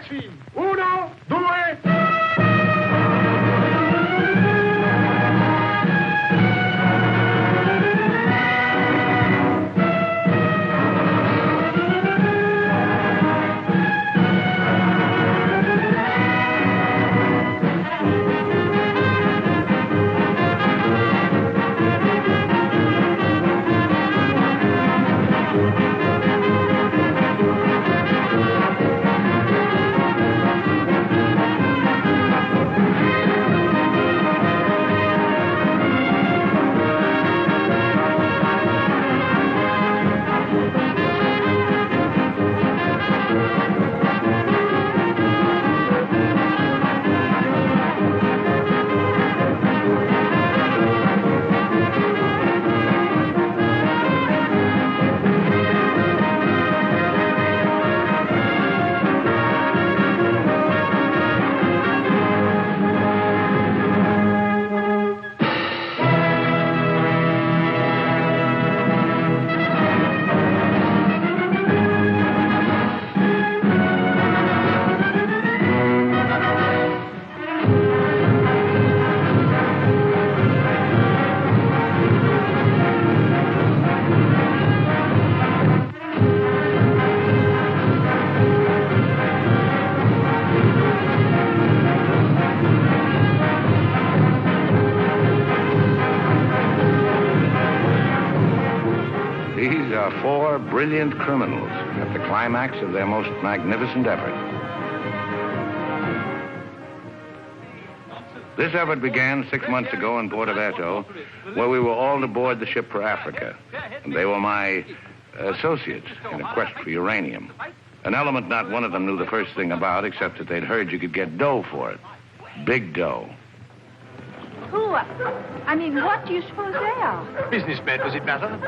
Taxi! 1, 2... Brilliant criminals at the climax of their most magnificent effort. This effort began 6 months ago in Porto Verso, where we were all to board the ship for Africa. And they were my associates in a quest for uranium. An element not one of them knew the first thing about, except that they'd heard you could get dough for it. Big dough. Who? I mean, what do you suppose they are? Businessmen, does it matter?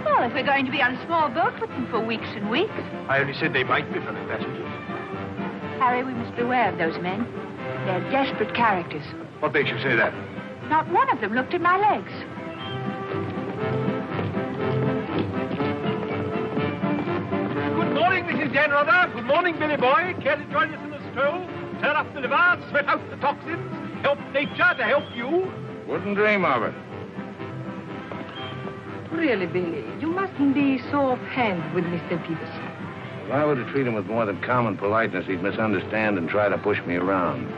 Well, if we're going to be on a small boat with them for weeks and weeks. I only said they might be fellow passengers. Harry, we must beware of those men. They're desperate characters. What makes you say that? Not one of them looked at my legs. Good morning, Mrs. Dannreuther. Good morning, Billy boy. Care to join us in a stroll? Turn up the liver, sweat out the toxins, help nature to help you? Wouldn't dream of it. Really, Billy, you mustn't be so offhand with Mr. Peterson. If I were to treat him with more than common politeness, he'd misunderstand and try to push me around.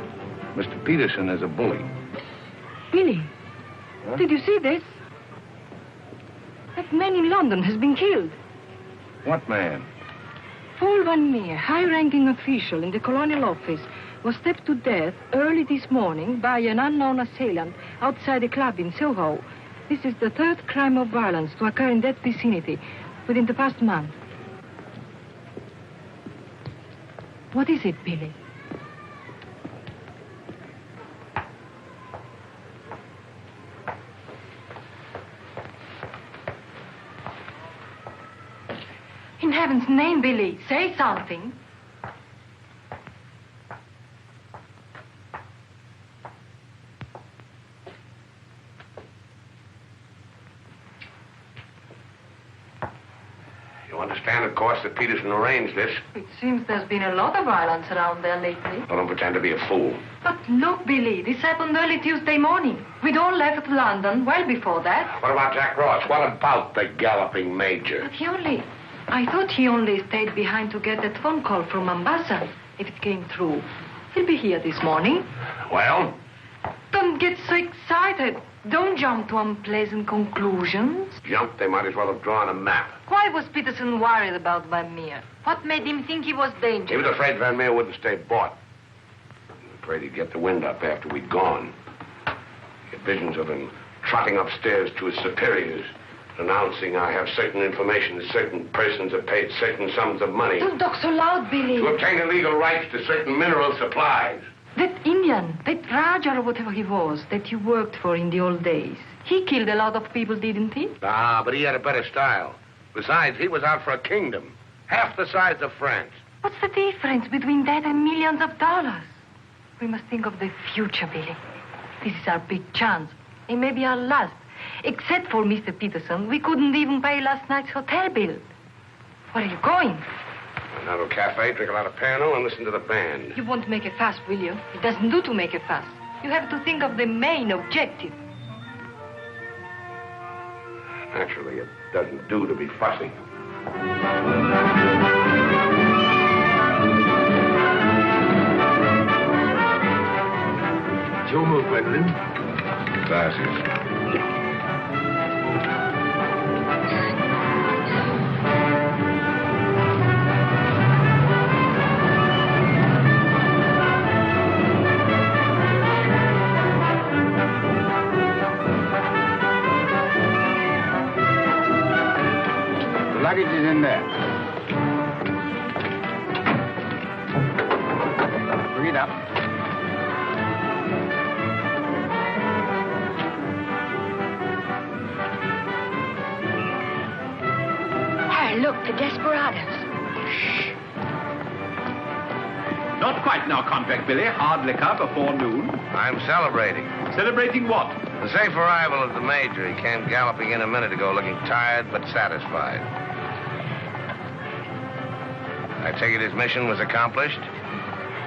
Mr. Peterson is a bully. Billy, huh? Did you see this? That man in London has been killed. What man? Paul Van Meer, high-ranking official in the Colonial office, was stabbed to death early this morning by an unknown assailant outside a club in Soho. This is the third crime of violence to occur in that vicinity within the past month. What is it, Billy? In heaven's name, Billy, say something. Understand, of course, that Peterson arranged this. It seems there's been a lot of violence around there lately. I don't pretend to be a fool. But look, Billy, this happened early Tuesday morning. We'd all left London well before that. What about Jack Ross? What about the galloping major? But I thought he only stayed behind to get that phone call from Mombasa, if it came through. He'll be here this morning. Well? Don't get so excited. Don't jump to unpleasant conclusions. Jump? They might as well have drawn a map. Why was Peterson worried about Van Meer? What made him think he was dangerous? He was afraid Van Meer wouldn't stay bought. Afraid he'd get the wind up after we'd gone. He had visions of him trotting upstairs to his superiors, announcing I have certain information that certain persons have paid certain sums of money. Don't talk so loud, Billy. To obtain illegal rights to certain mineral supplies. That Indian, that Raja or whatever he was, that you worked for in the old days, he killed a lot of people, didn't he? Ah, but he had a better style. Besides, he was out for a kingdom, half the size of France. What's the difference between that and millions of dollars? We must think of the future, Billy. This is our big chance. It may be our last. Except for Mr. Peterson, we couldn't even pay last night's hotel bill. Where are you going? Now to a cafe, drink a lot of Pernod, and listen to the band. You won't make a fuss, will you? It doesn't do to make a fuss. You have to think of the main objective. Naturally, it doesn't do to be fussy. It's your move, Gwendolen. Glasses. Luggage is in there. Bring it up. Harry, look, the desperados. Shh. Not quite now, Convict Billy. Hard liquor before noon. I'm celebrating. Celebrating what? The safe arrival of the Major. He came galloping in a minute ago looking tired but satisfied. I take it his mission was accomplished?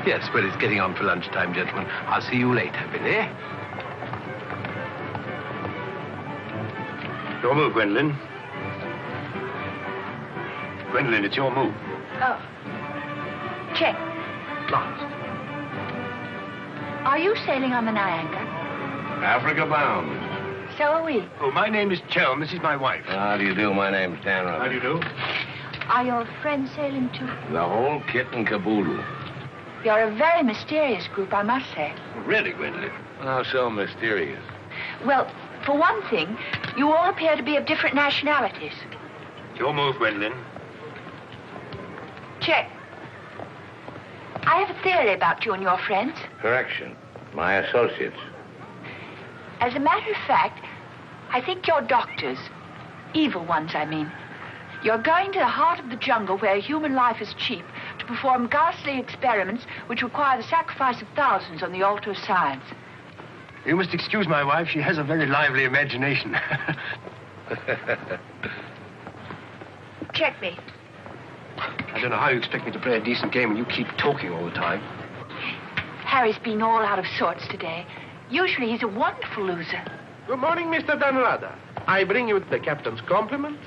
Yes, well, it's getting on for lunchtime, gentlemen. I'll see you later, Billy. Your move, Gwendolen. Gwendolen, it's your move. Oh. Check. Last. Are you sailing on the Niagara? Africa bound. So are we. Oh, my name is Chelm. This is my wife. How do you do? My name's Dannreuther. How do you do? Are your friends sailing too? The whole kit and caboodle. You're a very mysterious group, I must say. Really, Gwendolen? How so mysterious? Well, for one thing, you all appear to be of different nationalities. It's your move, Gwendolen. Check. I have a theory about you and your friends. Correction. My associates. As a matter of fact, I think you're doctors. Evil ones, I mean. You're going to the heart of the jungle where human life is cheap to perform ghastly experiments which require the sacrifice of thousands on the altar of science. You must excuse my wife. She has a very lively imagination. Check me. I don't know how you expect me to play a decent game when you keep talking all the time. Harry's been all out of sorts today. Usually he's a wonderful loser. Good morning, Mr. Dannreuther. I bring you the captain's compliments,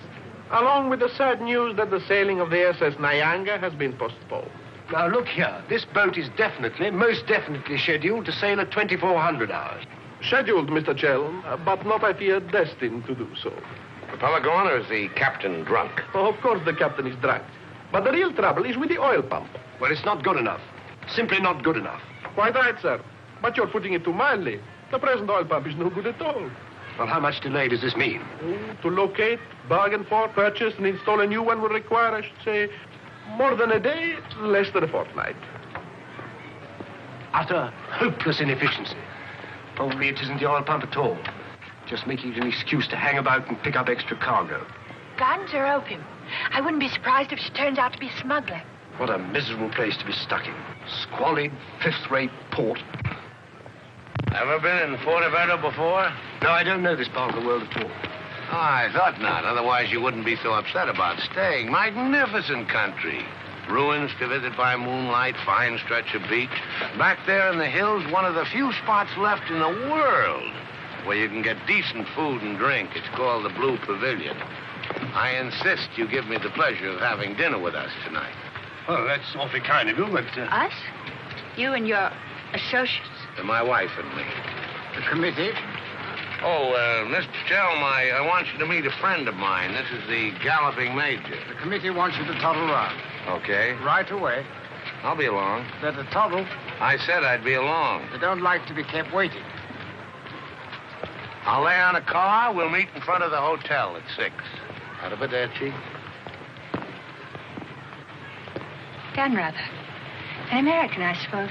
along with the sad news that the sailing of the SS Niagara has been postponed. Now, look here. This boat is definitely, most definitely scheduled to sail at 2400 hours. Scheduled, Mr. Chelm, but not, I fear, destined to do so. Propeller gone, or is the captain drunk? Oh, of course the captain is drunk. But the real trouble is with the oil pump. Well, it's not good enough. Simply not good enough. Quite right, sir. But you're putting it too mildly. The present oil pump is no good at all. Well, how much delay does this mean? To locate, bargain for, purchase, and install a new one will require, I should say, more than a day, less than a fortnight. Utter, hopeless inefficiency. Probably it isn't the oil pump at all. Just making it an excuse to hang about and pick up extra cargo. Guns or opium? I wouldn't be surprised if she turns out to be a smuggler. What a miserable place to be stuck in. Squalid, fifth-rate port. Ever been in Forteventura before? No, I don't know this part of the world at all. Oh, I thought not. Otherwise, you wouldn't be so upset about staying. Magnificent country. Ruins to visit by moonlight, fine stretch of beach. Back there in the hills, one of the few spots left in the world where you can get decent food and drink. It's called the Blue Pavilion. I insist you give me the pleasure of having dinner with us tonight. Oh, that's awfully kind of you, but... Us? You and your associates? My wife and me. The committee? Oh, Mr. Chelm, I want you to meet a friend of mine. This is the Galloping Major. The committee wants you to toddle round. Okay. Right away. I'll be along. Better toddle. I said I'd be along. They don't like to be kept waiting. I'll lay on a car. We'll meet in front of the hotel at 6. Arrivederci. Dannreuther. An American, I suppose.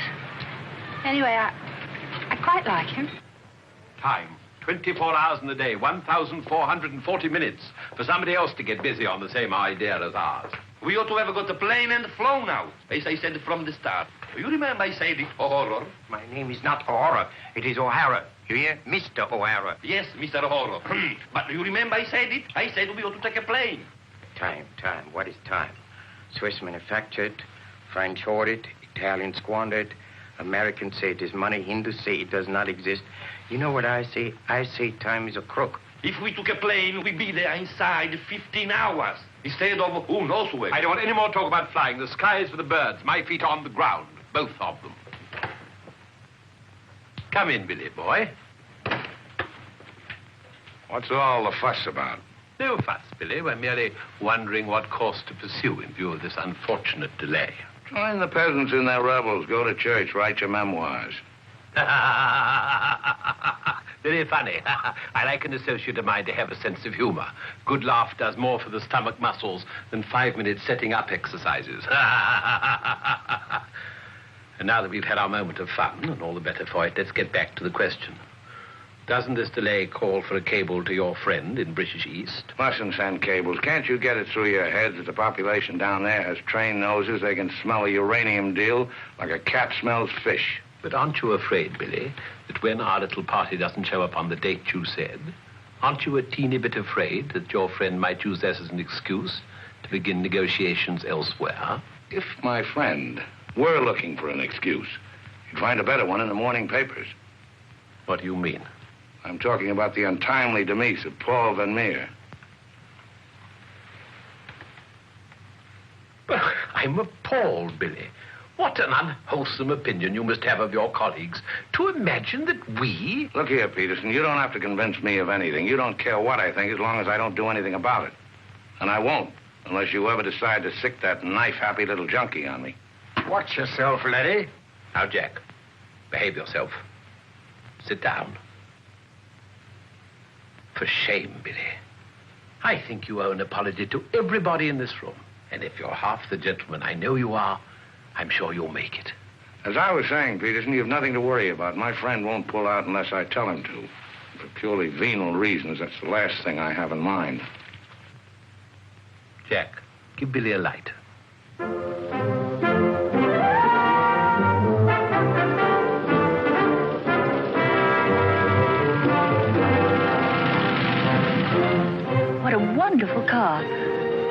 Anyway, I quite like him. Time. 24 hours in the day, 1,440 minutes for somebody else to get busy on the same idea as ours. We ought to have got the plane and flown out, as I said from the start. You remember I said it, O'Hara? My name is not O'Hara. It is O'Hara. You hear? Mr. O'Hara. Yes, Mr. O'Hara. But you remember I said it? I said we ought to take a plane. Time. What is time? Swiss manufactured, French hoarded, Italian squandered, Americans say it is money, Hindus say it does not exist. You know what I say? I say time is a crook. If we took a plane, we'd be there inside 15 hours. Instead of who knows where. I don't want any more talk about flying. The sky is for the birds. My feet are on the ground. Both of them. Come in, Billy, boy. What's all the fuss about? No fuss, Billy. We're merely wondering what course to pursue in view of this unfortunate delay. Join the peasants in their revels. Go to church. Write your memoirs. Very funny. I like an associate of mine to have a sense of humor. Good laugh does more for the stomach muscles than 5 minutes setting up exercises. And now that we've had our moment of fun, and all the better for it, let's get back to the question. Doesn't this delay call for a cable to your friend in British East? Mustn't send cables. Can't you get it through your heads that the population down there has trained noses? They can smell a uranium deal like a cat smells fish. But aren't you afraid, Billy, that when our little party doesn't show up on the date you said, aren't you a teeny bit afraid that your friend might use this as an excuse to begin negotiations elsewhere? If my friend were looking for an excuse, you'd find a better one in the morning papers. What do you mean? I'm talking about the untimely demise of Paul Van Meer. I'm appalled, Billy. What an unwholesome opinion you must have of your colleagues to imagine that we... Look here, Peterson, you don't have to convince me of anything. You don't care what I think as long as I don't do anything about it. And I won't, unless you ever decide to sick that knife-happy little junkie on me. Watch yourself, laddie. Now, Jack, behave yourself. Sit down. For shame, Billy. I think you owe an apology to everybody in this room. And if you're half the gentleman I know you are, I'm sure you'll make it. As I was saying, Peterson, you've nothing to worry about. My friend won't pull out unless I tell him to. For purely venal reasons, that's the last thing I have in mind. Jack, give Billy a light. What a wonderful car.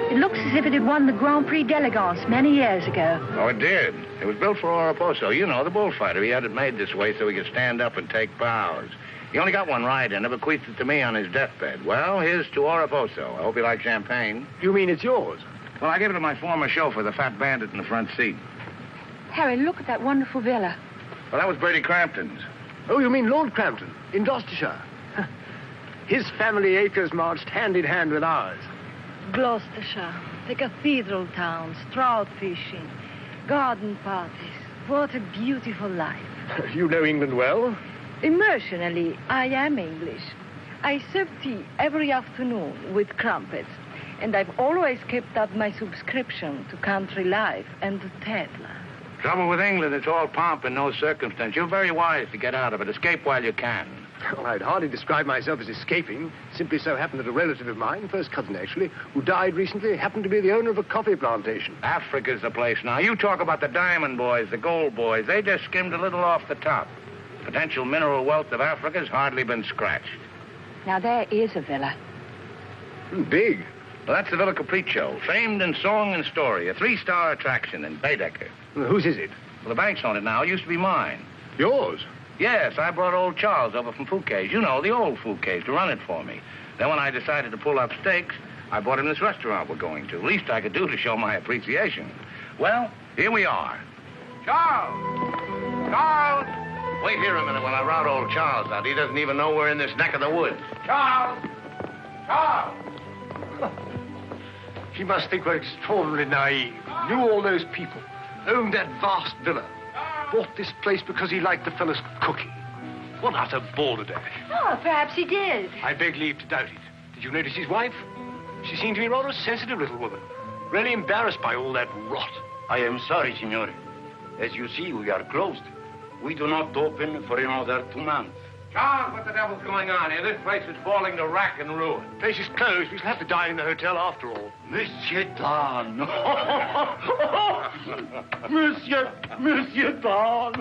It looks as if it had won the Grand Prix d'Elegance many years ago. Oh, it did. It was built for Oraposo. You know, the bullfighter. He had it made this way so he could stand up and take bows. He only got one ride in it, bequeathed it to me on his deathbed. Well, here's to Oraposo. I hope you like champagne. You mean it's yours? Well, I gave it to my former chauffeur, the fat bandit in the front seat. Harry, look at that wonderful villa. Well, that was Bertie Crampton's. Oh, you mean Lord Crampton, in Gloucestershire. His family acres marched hand in hand with ours. Gloucestershire, the cathedral towns, trout fishing, garden parties. What a beautiful life. You know England well? Emotionally, I am English. I serve tea every afternoon with crumpets, and I've always kept up my subscription to Country Life and to Tetler. Trouble with England, it's all pomp and no circumstance. You're very wise to get out of it. Escape while you can. Well, I'd hardly describe myself as escaping. Simply so happened that a relative of mine, first cousin actually, who died recently, happened to be the owner of a coffee plantation. Africa's the place now. You talk about the diamond boys, the gold boys. They just skimmed a little off the top. Potential mineral wealth of Africa's hardly been scratched. Now, there is a villa. Big. Well, that's the Villa Capriccio, famed in song and story, a 3-star attraction in Baedeker. Well, whose is it? Well, the bank's on it now. It used to be mine. Yours? Yes, I brought old Charles over from Fouquet's. You know, the old Fouquet's, to run it for me. Then when I decided to pull up stakes, I bought him this restaurant we're going to. Least I could do to show my appreciation. Well, here we are. Charles! Charles! Wait here a minute while I rout old Charles out. He doesn't even know we're in this neck of the woods. Charles! Charles! He must think we're extraordinarily naive. Knew all those people. Owned that vast villa. Bought this place because he liked the fellow's cooking. What utter balderdash. Oh, perhaps he did. I beg leave to doubt it. Did you notice his wife? She seemed to be rather a sensitive little woman. Really embarrassed by all that rot. I am sorry, signore. As you see, we are closed. We do not open for another 2 months. Charles, what the devil's going on here? This place is falling to rack and ruin. Place is closed. We shall have to dine in the hotel after all. Monsieur Dan. Monsieur Don.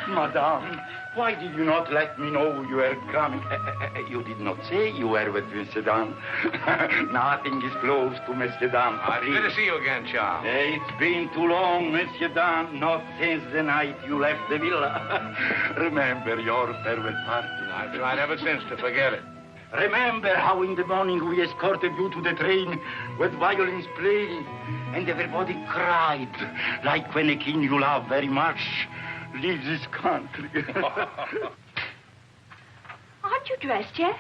Madame, why did you not let me know you were coming? You did not say you were with Monsieur Don. Nothing is close to Monsieur Don. Good to see you again, Charles. It's been too long, Monsieur Don, not since the night you left the villa. Remember your farewell party. I've tried ever since to forget it. Remember how in the morning we escorted you to the train with violins playing, and everybody cried, like when a king you love very much leaves his country. Aren't you dressed yet?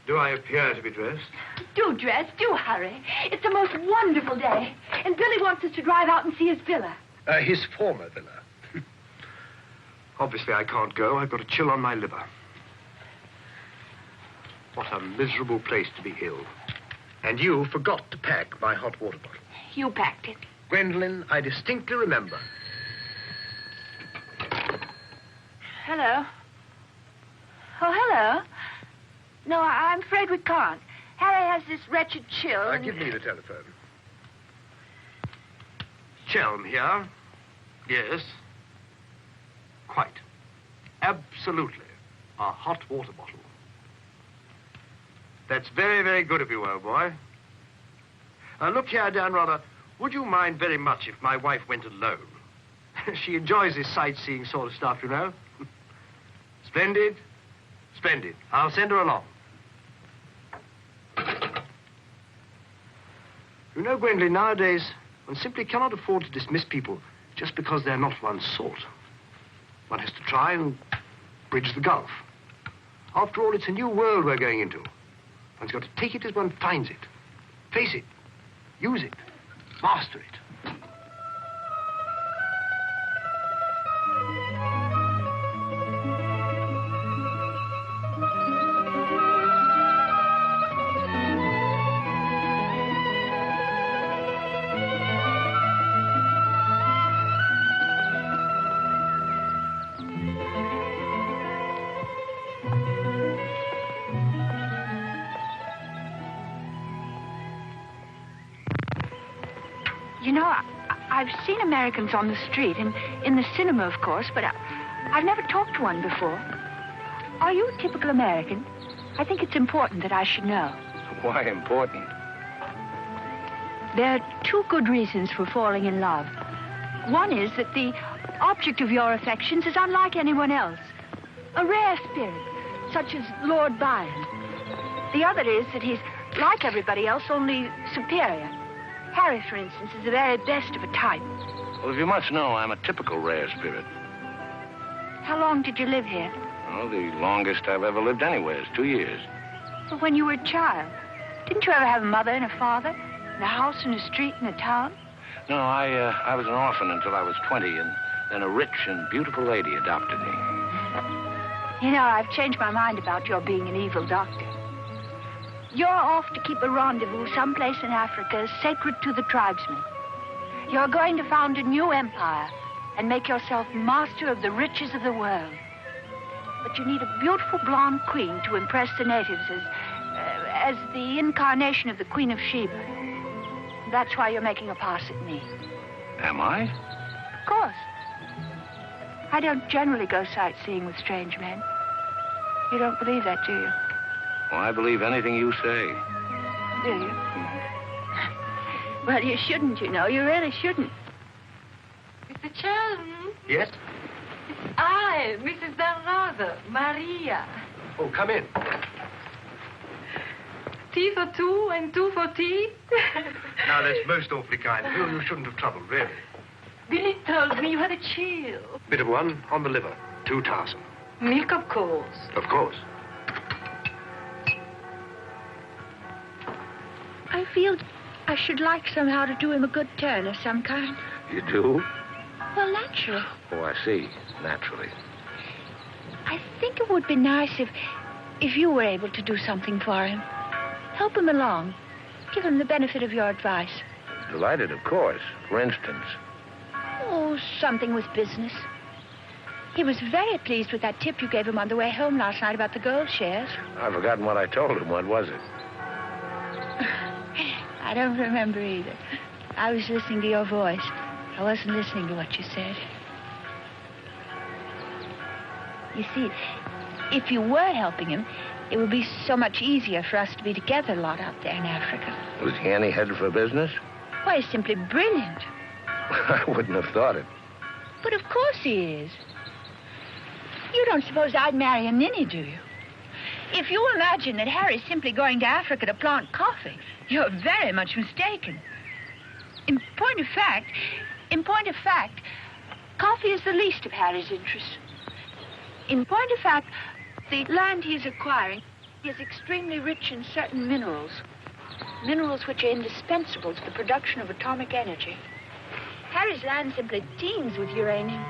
Do I appear to be dressed? Do dress, do hurry. It's the most wonderful day. And Billy wants us to drive out and see his villa. His former villa. Obviously, I can't go. I've got a chill on my liver. What a miserable place to be ill. And you forgot to pack my hot water bottle. You packed it. Gwendolen, I distinctly remember. Hello. Oh, hello. No, I'm afraid we can't. Harry has this wretched chill. Give me the telephone. Chelm here. Yes. Quite. Absolutely. A hot water bottle. That's very, very good of you, old boy. Look here, Dannreuther, would you mind very much if my wife went alone? She enjoys this sightseeing sort of stuff, you know. Splendid. Splendid. I'll send her along. You know, Gwendolen, nowadays, one simply cannot afford to dismiss people just because they're not one's sort. One has to try and bridge the gulf. After all, it's a new world we're going into. One's got to take it as one finds it. Face it. Use it. Master it. You know, I've seen Americans on the street, and in the cinema, of course, but I've never talked to one before. Are you a typical American? I think it's important that I should know. Why important? There are two good reasons for falling in love. One is that the object of your affections is unlike anyone else. A rare spirit, such as Lord Byron. The other is that he's like everybody else, only superior. Harry, for instance, is the very best of a type. Well, as you must know, I'm a typical rare spirit. How long did you live here? Oh, the longest I've ever lived anywhere is 2 years. Well, when you were a child. Didn't you ever have a mother and a father? In a house, in a street, in a town? No, I was an orphan until I was 20, and then a rich and beautiful lady adopted me. You know, I've changed my mind about your being an evil doctor. You're off to keep a rendezvous someplace in Africa sacred to the tribesmen. You're going to found a new empire and make yourself master of the riches of the world. But you need a beautiful blonde queen to impress the natives as the incarnation of the Queen of Sheba. That's why you're making a pass at me. Am I? Of course. I don't generally go sightseeing with strange men. You don't believe that, do you? Well, I believe anything you say. Do you? Well, you shouldn't, you know. You really shouldn't. Mr. Chelm? Yes? It's I, Mrs. Dannreuther, Maria. Oh, come in. Tea for two and two for tea? Now, that's most awfully kind. You shouldn't have troubled, really. Billy told me you had a chill. Bit of one on the liver. 2 tarsal. Milk, of course. Of course. I feel I should like somehow to do him a good turn of some kind. You do? Well, naturally. Oh, I see. Naturally. I think it would be nice if you were able to do something for him. Help him along. Give him the benefit of your advice. Delighted, of course. For instance. Oh, something with business. He was very pleased with that tip you gave him on the way home last night about the gold shares. I've forgotten what I told him. What was it? I don't remember either. I was listening to your voice. I wasn't listening to what you said. You see, if you were helping him, it would be so much easier for us to be together a lot out there in Africa. Was he any head for business? Why, he's simply brilliant. I wouldn't have thought it. But of course he is. You don't suppose I'd marry a ninny, do you? If you imagine that Harry's simply going to Africa to plant coffee, you're very much mistaken. In point of fact, coffee is the least of Harry's interests. In point of fact, the land he is acquiring is extremely rich in certain minerals. Minerals which are indispensable to the production of atomic energy. Harry's land simply teems with uranium.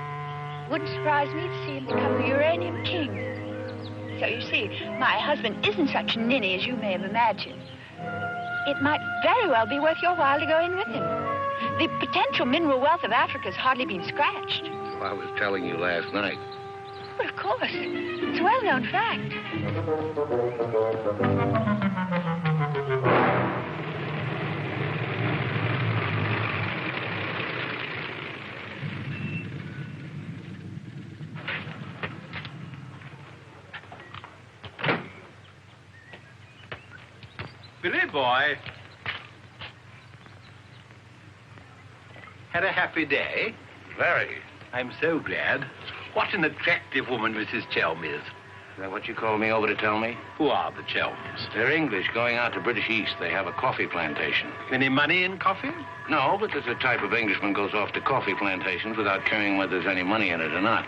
Wouldn't surprise me to see him become the uranium king. So you see, my husband isn't such a ninny as you may have imagined. It might very well be worth your while to go in with him. The potential mineral wealth of Africa has hardly been scratched. Well, I was telling you last night. Well, of course. It's a well-known fact. Billy boy. Had a happy day? Very. I'm so glad. What an attractive woman Mrs. Chelm is. Is that what you called me over to tell me? Who are the Chelms? They're English going out to British East. They have a coffee plantation. Any money in coffee? No, but there's a type of Englishman goes off to coffee plantations without caring whether there's any money in it or not.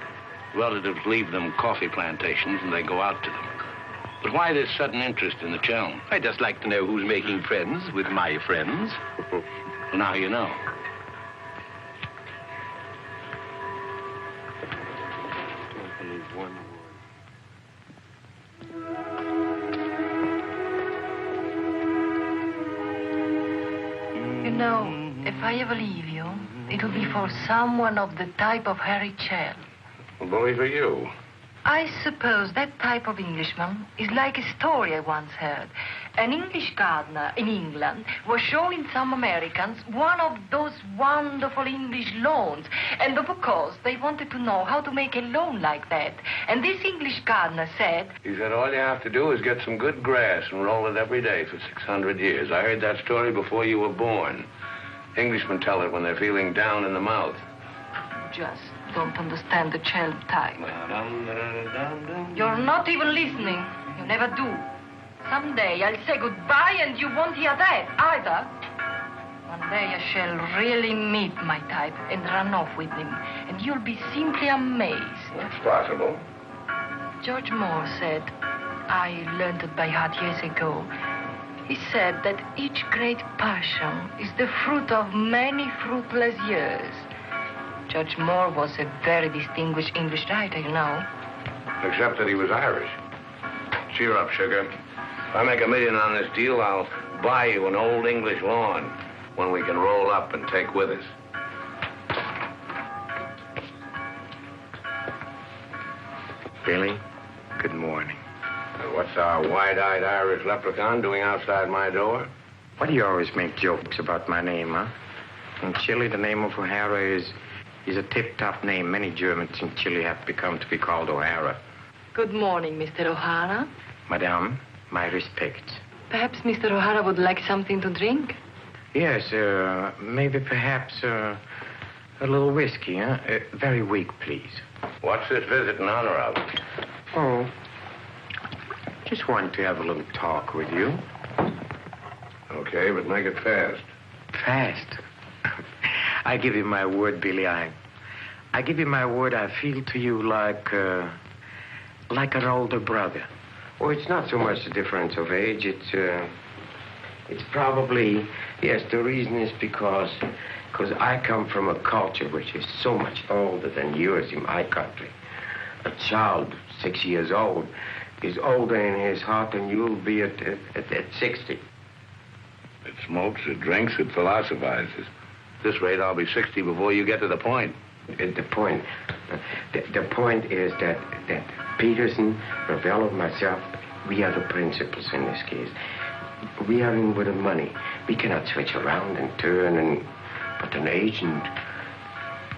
Relatives leave them coffee plantations and they go out to them. But why this sudden interest in the Chelm? I just like to know who's making friends with my friends. Well, now you know. You know, if I ever leave you, it'll be for someone of the type of Harry Chelm. Well, bully for you. I suppose that type of Englishman is like a story I once heard. An English gardener in England was showing some Americans one of those wonderful English lawns. And of course, they wanted to know how to make a lawn like that. And this English gardener said... He said all you have to do is get some good grass and roll it every day for 600 years. I heard that story before you were born. Englishmen tell it when they're feeling down in the mouth. Just don't understand the Chelm type. You're not even listening. You never do. Someday I'll say goodbye and you won't hear that either. One day I shall really meet my type and run off with him. And you'll be simply amazed. That's possible. George Moore said, I learned it by heart years ago. He said that each great passion is the fruit of many fruitless years. Judge Moore was a very distinguished English writer, you know. Except that he was Irish. Cheer up, sugar. If I make $1 million on this deal, I'll buy you an old English lawn, one we can roll up and take with us. Billy, good morning. What's our wide-eyed Irish leprechaun doing outside my door? Why do you always make jokes about my name, huh? In Chile, the name of O'Hara is a tip-top name. Many Germans in Chile have become to be called O'Hara. Good morning, Mr. O'Hara. Madame, my respects. Perhaps Mr. O'Hara would like something to drink? Yes, maybe perhaps a little whiskey, huh? Very weak, please. What's this visit in honor of? Oh, just wanted to have a little talk with you. Okay, but make it fast. Fast? I give you my word, Billy. I give you my word. I feel to you like an older brother. Oh, it's not so much the difference of age. It's probably, yes, the reason is because I come from a culture which is so much older than yours in my country. A child 6 years old is older in his heart than you'll be at 60. It smokes, it drinks, it philosophizes. At this rate, I'll be 60 before you get to the point. The point is that Peterson, Ravello, myself, we are the principals in this case. We are in with the money. We cannot switch around and turn and But an agent,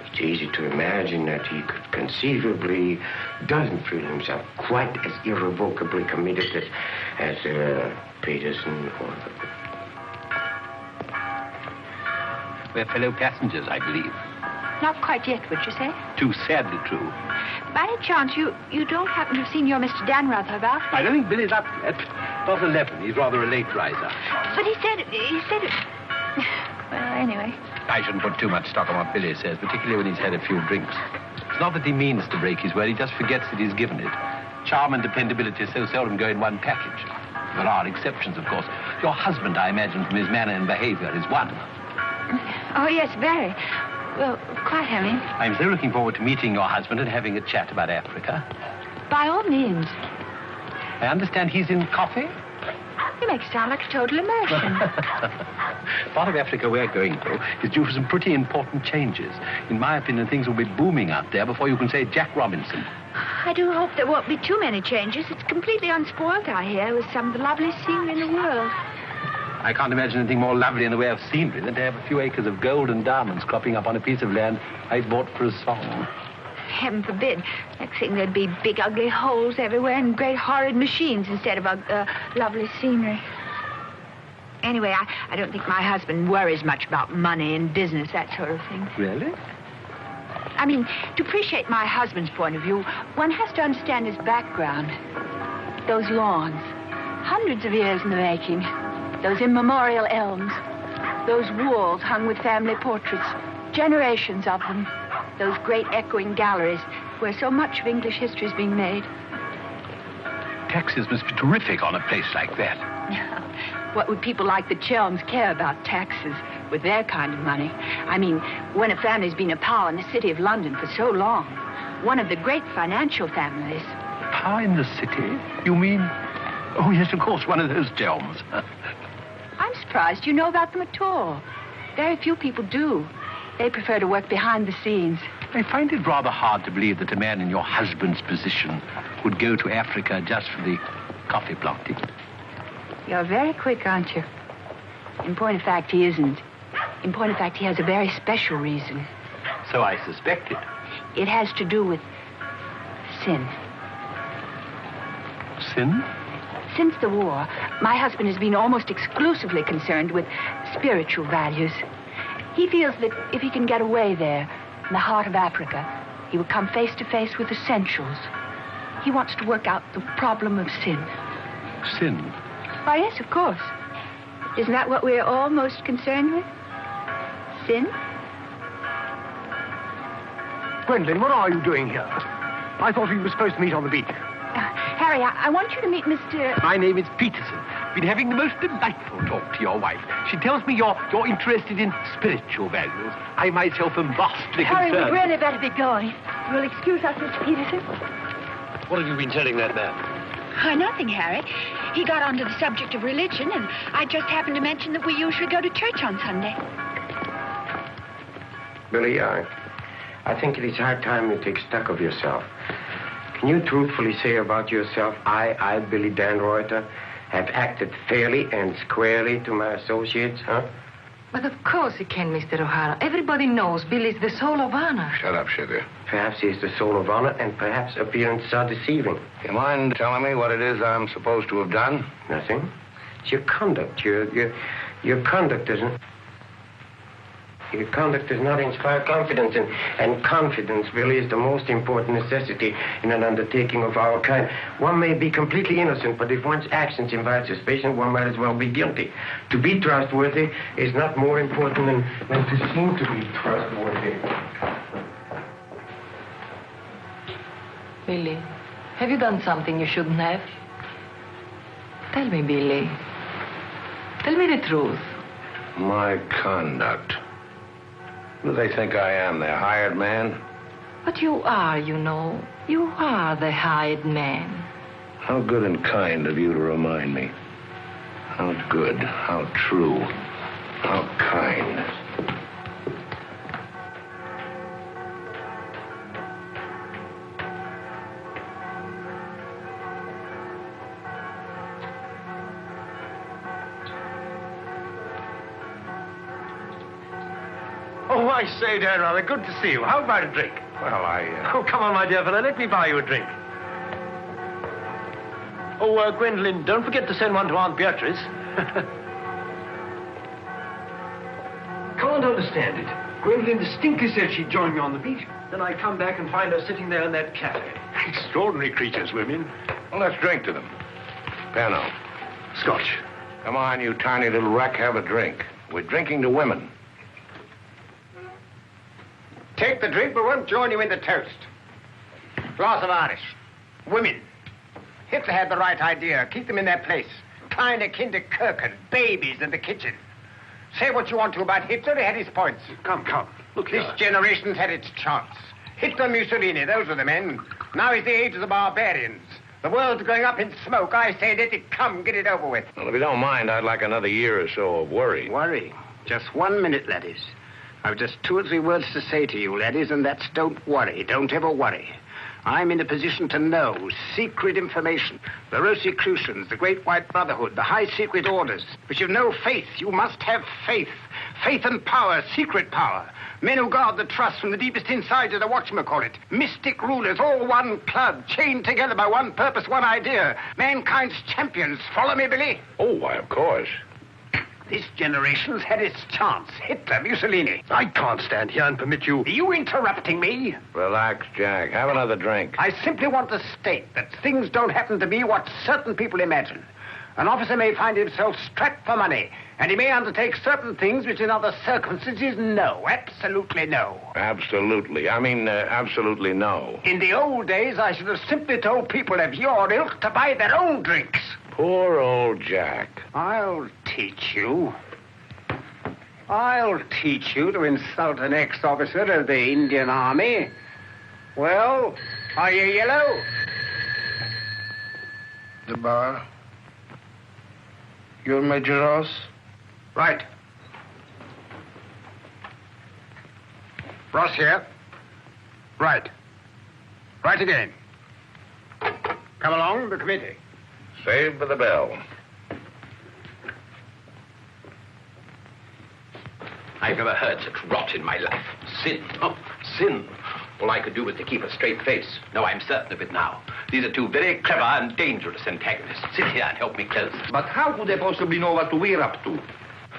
it's easy to imagine that he could conceivably doesn't feel himself quite as irrevocably committed as Peterson or... We're fellow passengers, I believe. Not quite yet, would you say? Too sadly true. By any chance, you don't happen to have seen your Mr. Dannreuther about? I don't think Billy's up yet. Not 11. He's rather a late riser. But he said it. Well, anyway. I shouldn't put too much stock on what Billy says, particularly when he's had a few drinks. It's not that he means to break his word, he just forgets that he's given it. Charm and dependability so seldom go in one package. There are exceptions, of course. Your husband, I imagine, from his manner and behavior, is one. Oh, yes, very. Well, quite, I mean. I'm so looking forward to meeting your husband and having a chat about Africa. By all means. I understand he's in coffee? You make it sound like a total immersion. Part of Africa we're going to is due for some pretty important changes. In my opinion, things will be booming out there before you can say Jack Robinson. I do hope there won't be too many changes. It's completely unspoiled, I hear, with some of the loveliest scenery in the world. I can't imagine anything more lovely in the way of scenery than to have a few acres of gold and diamonds cropping up on a piece of land I bought for a song. Heaven forbid. Next thing there'd be big, ugly holes everywhere and great, horrid machines instead of lovely scenery. Anyway, I don't think my husband worries much about money and business, that sort of thing. Really? I mean, to appreciate my husband's point of view, one has to understand his background. Those lawns, hundreds of years in the making. Those immemorial elms. Those walls hung with family portraits. Generations of them. Those great echoing galleries where so much of English history is being made. Taxes must be terrific on a place like that. What would people like the Chelms care about taxes with their kind of money? I mean, when a family's been a power in the city of London for so long, one of the great financial families. Power in the city? You mean... Oh, yes, of course, one of those Chelms. I'm surprised you know about them at all. Very few people do. They prefer to work behind the scenes. I find it rather hard to believe that a man in your husband's position would go to Africa just for the coffee planting. You're very quick, aren't you? In point of fact, he isn't. In point of fact, he has a very special reason. So I suspected. It has to do with sin. Sin? Since the war, my husband has been almost exclusively concerned with spiritual values. He feels that if he can get away there, in the heart of Africa, he will come face to face with essentials. He wants to work out the problem of sin. Sin? Why, yes, of course. Isn't that what we're all most concerned with? Sin? Gwendolen, what are you doing here? I thought we were supposed to meet on the beach. Harry, I want you to meet Mr... My name is Peterson. Been having the most delightful talk to your wife. She tells me you're interested in spiritual values. I myself am vastly Harry, concerned. we'd really better be going. You'll excuse us, Mr. Peterson? What have you been telling that man? Nothing, Harry. He got onto the subject of religion, and I just happened to mention that we usually go to church on Sunday. Billy, I think it is high time you take stock of yourself. Can you truthfully say about yourself, I, Billy Dannreuther, have acted fairly and squarely to my associates, huh? But of course he can, Mr. O'Hara. Everybody knows Billy's the soul of honor. Shut up, sugar. Perhaps he's the soul of honor, and perhaps appearances are deceiving. You mind telling me what it is I'm supposed to have done? Nothing. It's your conduct. Your conduct doesn't... Your conduct does not inspire confidence, and confidence really is the most important necessity in an undertaking of our kind. One may be completely innocent, but if one's actions invite suspicion, one might as well be guilty. To be trustworthy is not more important than to seem to be trustworthy. Billy, have you done something you shouldn't have? Tell me, Billy. Tell me the truth. My conduct. Who do they think I am, their hired man? But you are, you know. You are the hired man. How good and kind of you to remind me. How good, how true, how kind. I say, Dannreuther, good to see you. How about a drink? Well, Oh, come on, my dear fellow. Let me buy you a drink. Oh, Gwendolen, don't forget to send one to Aunt Beatrice. Can't understand it. Gwendolen distinctly said she'd join me on the beach. Then I come back and find her sitting there in that cafe. Extraordinary creatures, women. well, let's drink to them. Pano. Scotch. Come on, you tiny little wreck, have a drink. We're drinking to women. Take the drink, but won't join you in the toast. Glass of Irish. Women. Hitler had the right idea. Keep them in their place. Kleine Kinderkirchen, babies in the kitchen. Say what you want to about Hitler, he had his points. Come. Look This here. generation's had its chance. Hitler, Mussolini, those were the men. Now is the age of the barbarians. The world's going up in smoke. I say, let it come, get it over with. Well, if you don't mind, I'd like another year or so of worry. Worry? Just 1 minute, laddies. I've just 2 or 3 words to say to you, laddies, and that's don't worry. Don't ever worry. I'm in a position to know secret information. The Rosicrucians, the Great White Brotherhood, the high secret orders. But you've no faith. You must have faith. Faith and power, secret power. Men who guard the trust from the deepest inside of the whatchamacallit. Mystic rulers, all one club, chained together by one purpose, one idea. Mankind's champions. Follow me, Billy? Oh, why, of course. This generation's had its chance. Hitler, Mussolini. I can't stand here and permit you... Are you interrupting me? Relax, Jack. Have another drink. I simply want to state that things don't happen to be what certain people imagine. An officer may find himself strapped for money, and he may undertake certain things which in other circumstances, no. Absolutely no. Absolutely. Absolutely no. In the old days, I should have simply told people of your ilk to buy their own drinks. Poor old Jack. I'll teach you. I'll teach you to insult an ex-officer of the Indian Army. Well, are you yellow? The bar. You're Major Ross? Right. Ross here. Right. Right again. Come along, the committee. Saved by the bell. I've never heard such rot in my life. Sin. Oh, sin. All I could do was to keep a straight face. No, I'm certain of it now. These are 2 very clever and dangerous antagonists. Sit here and help me close. But how could they possibly know what we're up to?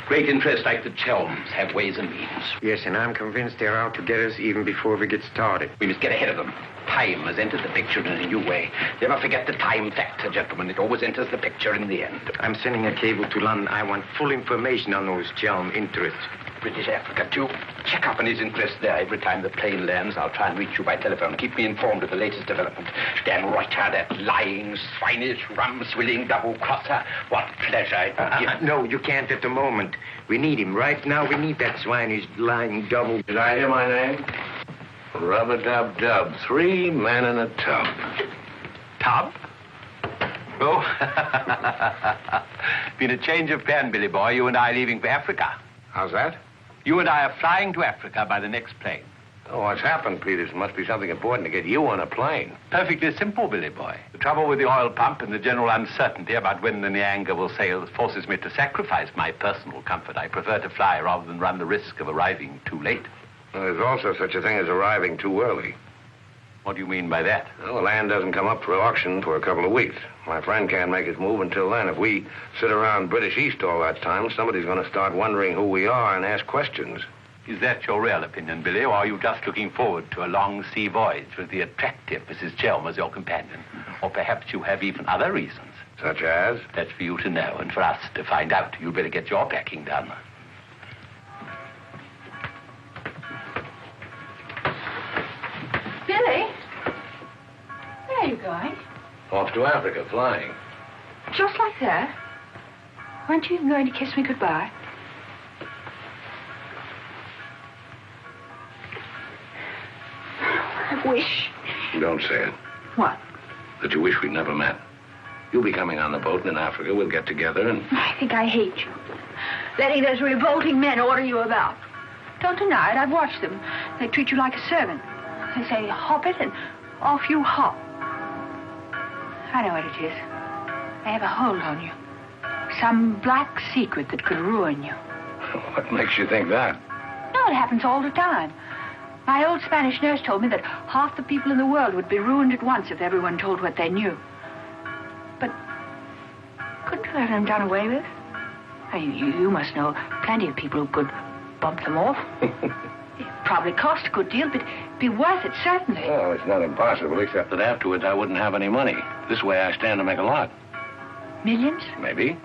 Great interests like the Chelms have ways and means. Yes, and I'm convinced they're out to get us even before we get started. We must get ahead of them. Time has entered the picture in a new way. Never forget the time factor, gentlemen. It always enters the picture in the end. I'm sending a cable to London. I want full information on those Chelm interests. British Africa, too. Check up on his interest there. Every time the plane lands, I'll try and reach you by telephone. Keep me informed of the latest development. Dannreuther, that lying, swinish, rum-swilling double-crosser. What pleasure it would give. No, you can't at the moment. We need him. Right now, we need that swinish, lying double... Did I hear my name? Rub-a-dub-dub. 3 men in a tub. Tub? Oh. Been a change of plan, Billy boy. You and I are leaving for Africa. How's that? You and I are flying to Africa by the next plane. Oh, what's happened, Peterson? Must be something important to get you on a plane. Perfectly simple, Billy boy. The trouble with the oil pump and the general uncertainty about when the Nyanga will sail forces me to sacrifice my personal comfort. I prefer to fly rather than run the risk of arriving too late. Well, there's also such a thing as arriving too early. What do you mean by that? Well, the land doesn't come up for auction for a couple of weeks. My friend can't make his move until then. If we sit around British East all that time, somebody's going to start wondering who we are and ask questions. Is that your real opinion, Billy, or are you just looking forward to a long sea voyage with the attractive Mrs. Chelm as your companion? Or perhaps you have even other reasons? Such as? That's for you to know and for us to find out. You'd better get your packing done. Billy? Where are you going? Off to Africa, flying. Just like that? Weren't you even going to kiss me goodbye? I wish. Don't say it. What? That you wish we'd never met. You'll be coming on the boat, and in Africa we'll get together and... I think I hate you. Letting those revolting men order you about. Don't deny it. I've watched them. They treat you like a servant. They say, hop it, and off you hop. I know what it is. They have a hold on you. Some black secret that could ruin you. What makes you think that? No, it happens all the time. My old Spanish nurse told me that half the people in the world would be ruined at once if everyone told what they knew. But couldn't you let them done away with? I mean, you must know plenty of people who could bump them off. It probably cost a good deal, but it'd be worth it, certainly. Well, it's not impossible, except that afterwards I wouldn't have any money. This way I stand to make a lot. Millions? Maybe.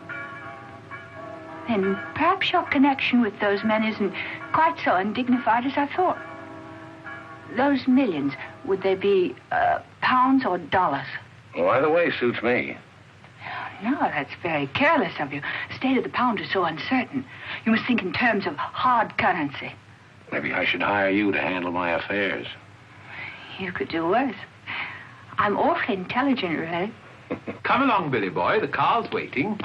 Then perhaps your connection with those men isn't quite so undignified as I thought. Those millions, would they be pounds or dollars? Well, either way suits me. No, that's very careless of you. The state of the pound is so uncertain. You must think in terms of hard currency. Maybe I should hire you to handle my affairs. You could do worse. I'm awfully intelligent, really. Come along, Billy boy. The car's waiting.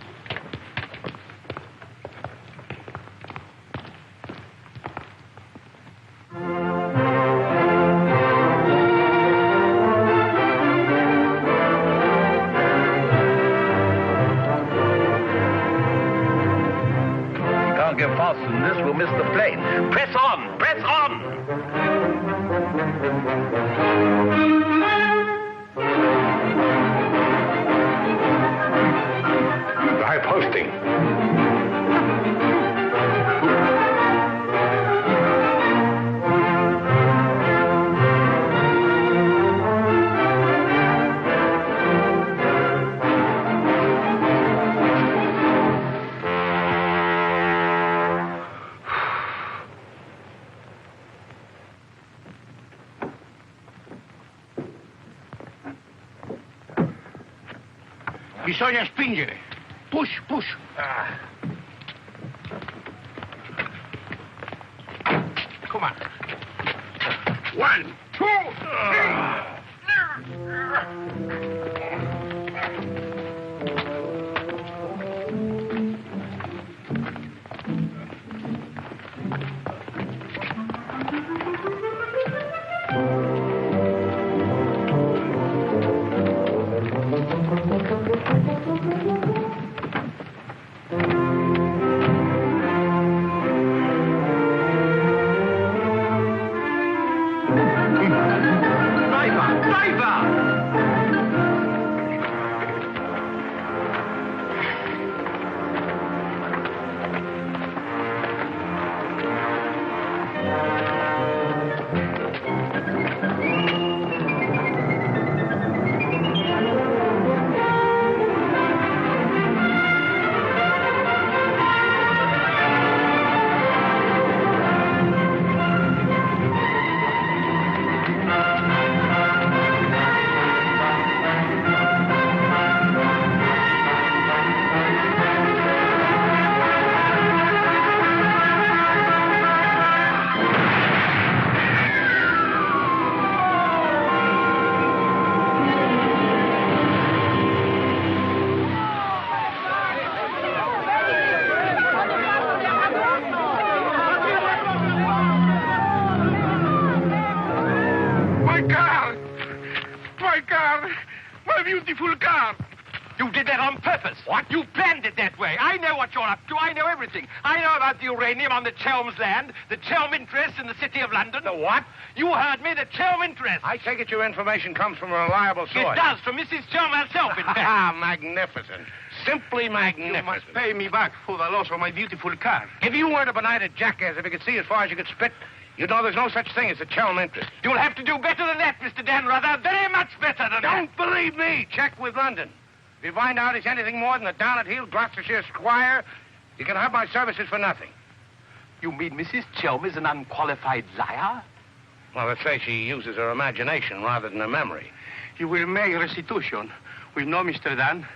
Can't get faster than this, we'll miss the plane. Press on! Press on! High posting. Bisogna spingere. Push, push. Come on. 1, 2, beautiful car. You did that on purpose. What? You planned it that way. I know what you're up to. I know everything. I know about the uranium on the Chelm's land, the Chelm interest in the City of London. The what? You heard me, the Chelm interest. I take it your information comes from a reliable source. It does, from Mrs. Chelm herself, in fact. Ah, magnificent. Simply magnificent. You must pay me back for the loss of my beautiful car. If you weren't a benighted jackass, if you could see as far as you could spit, you'd know there's no such thing as a Chelm interest. You'll have to do better than that, Mr. Dannreuther. Very much better than that. Don't believe me. Check with London. If you find out he's anything more than a down-at-heel Gloucestershire squire, you can have my services for nothing. You mean Mrs. Chelm is an unqualified liar? Well, let's say she uses her imagination rather than her memory. You will make restitution with no Mr. Dan,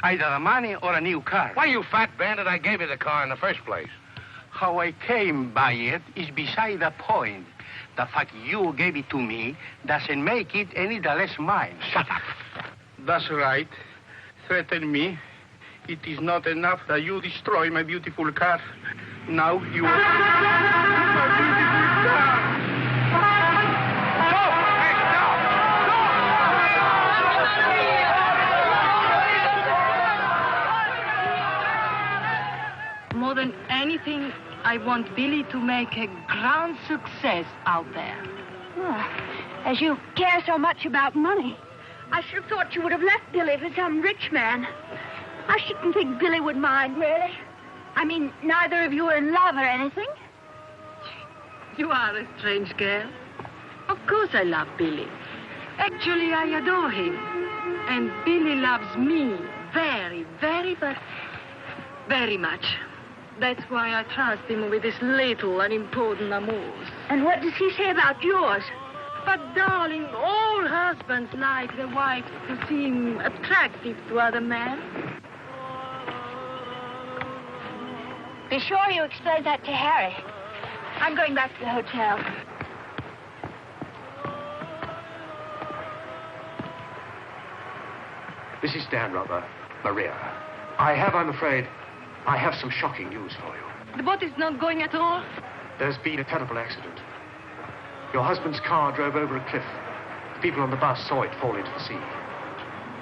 either the money or a new car. Why, you fat bandit, I gave you the car in the first place. How I came by it is beside the point. The fact you gave it to me doesn't make it any the less mine. Shut up. That's right. Threaten me. It is not enough that you destroy my beautiful car. Now you... my beautiful car! More than anything, I want Billy to make a grand success out there. Oh, as you care so much about money, I should have thought you would have left Billy for some rich man. I shouldn't think Billy would mind, really. I mean, neither of you are in love or anything. You are a strange girl. Of course I love Billy. Actually, I adore him. And Billy loves me very, very, very much. That's why I trust him with his little unimportant amours. And what does he say about yours? But, darling, all husbands like their wives to seem attractive to other men. Be sure you explain that to Harry. I'm going back to the hotel. This is Dannreuther, Maria. I'm afraid, I have some shocking news for you. The boat is not going at all? There's been a terrible accident. Your husband's car drove over a cliff. The people on the bus saw it fall into the sea.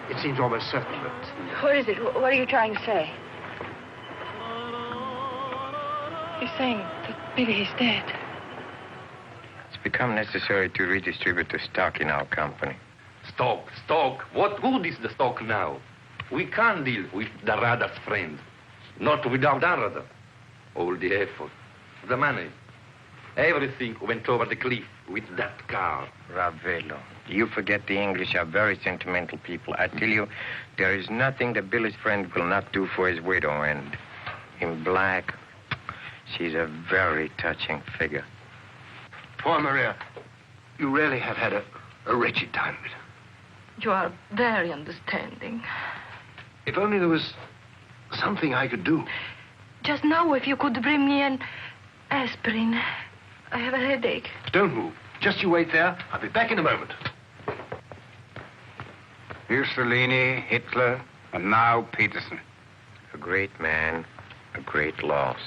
It seems almost certain that... What is it? What are you trying to say? He's saying that Billy is dead. It's become necessary to redistribute the stock in our company. Stock. What good is the stock now? We can't deal with Dannreuther's friend. Not without Dannreuther. All the effort, the money, everything went over the cliff with that car. Ravello, you forget the English are very sentimental people. I tell you, there is nothing that Billy's friend will not do for his widow. And in black, she's a very touching figure. Poor Maria, you really have had a wretched time of it. You are very understanding. If only there was something I could do. Just now, if you could bring me an aspirin. I have a headache. Don't move. Just you wait there. I'll be back in a moment. Mussolini, Hitler, and now Peterson. A great man, a great loss.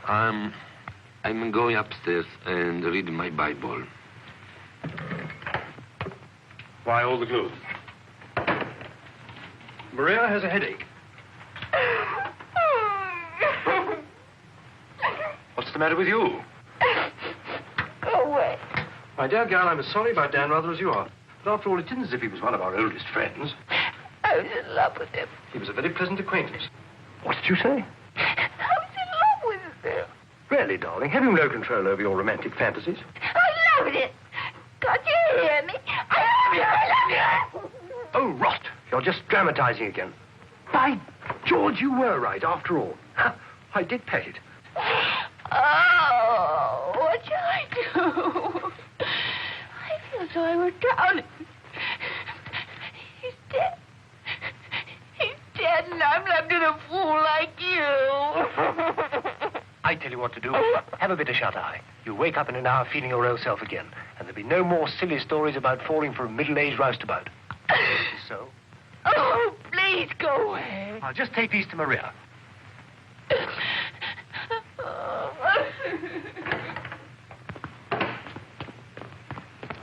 I'm going upstairs and reading my Bible. Why all the gloom? Maria has a headache. What's the matter with you? Go away. My dear girl, I'm as sorry about Dannreuther as you are. But after all, it isn't as if he was one of our oldest friends. I was in love with him. He was a very pleasant acquaintance. What did you say? I was in love with him. Really, darling, have you no control over your romantic fantasies? I loved it. Can't you hear me? I love you. Oh, rot. You're just dramatizing again. By George, you were right, after all. I did pet it. Oh, what shall I do? I feel so I were drowning. He's dead. He's dead, and I'm left in a fool like you. I tell you what to do. Have a bit of shut-eye. You wake up in an hour feeling your real self again, and there'll be no more silly stories about falling for a middle-aged roustabout. So? Oh, please go away. I'll just take these to Maria.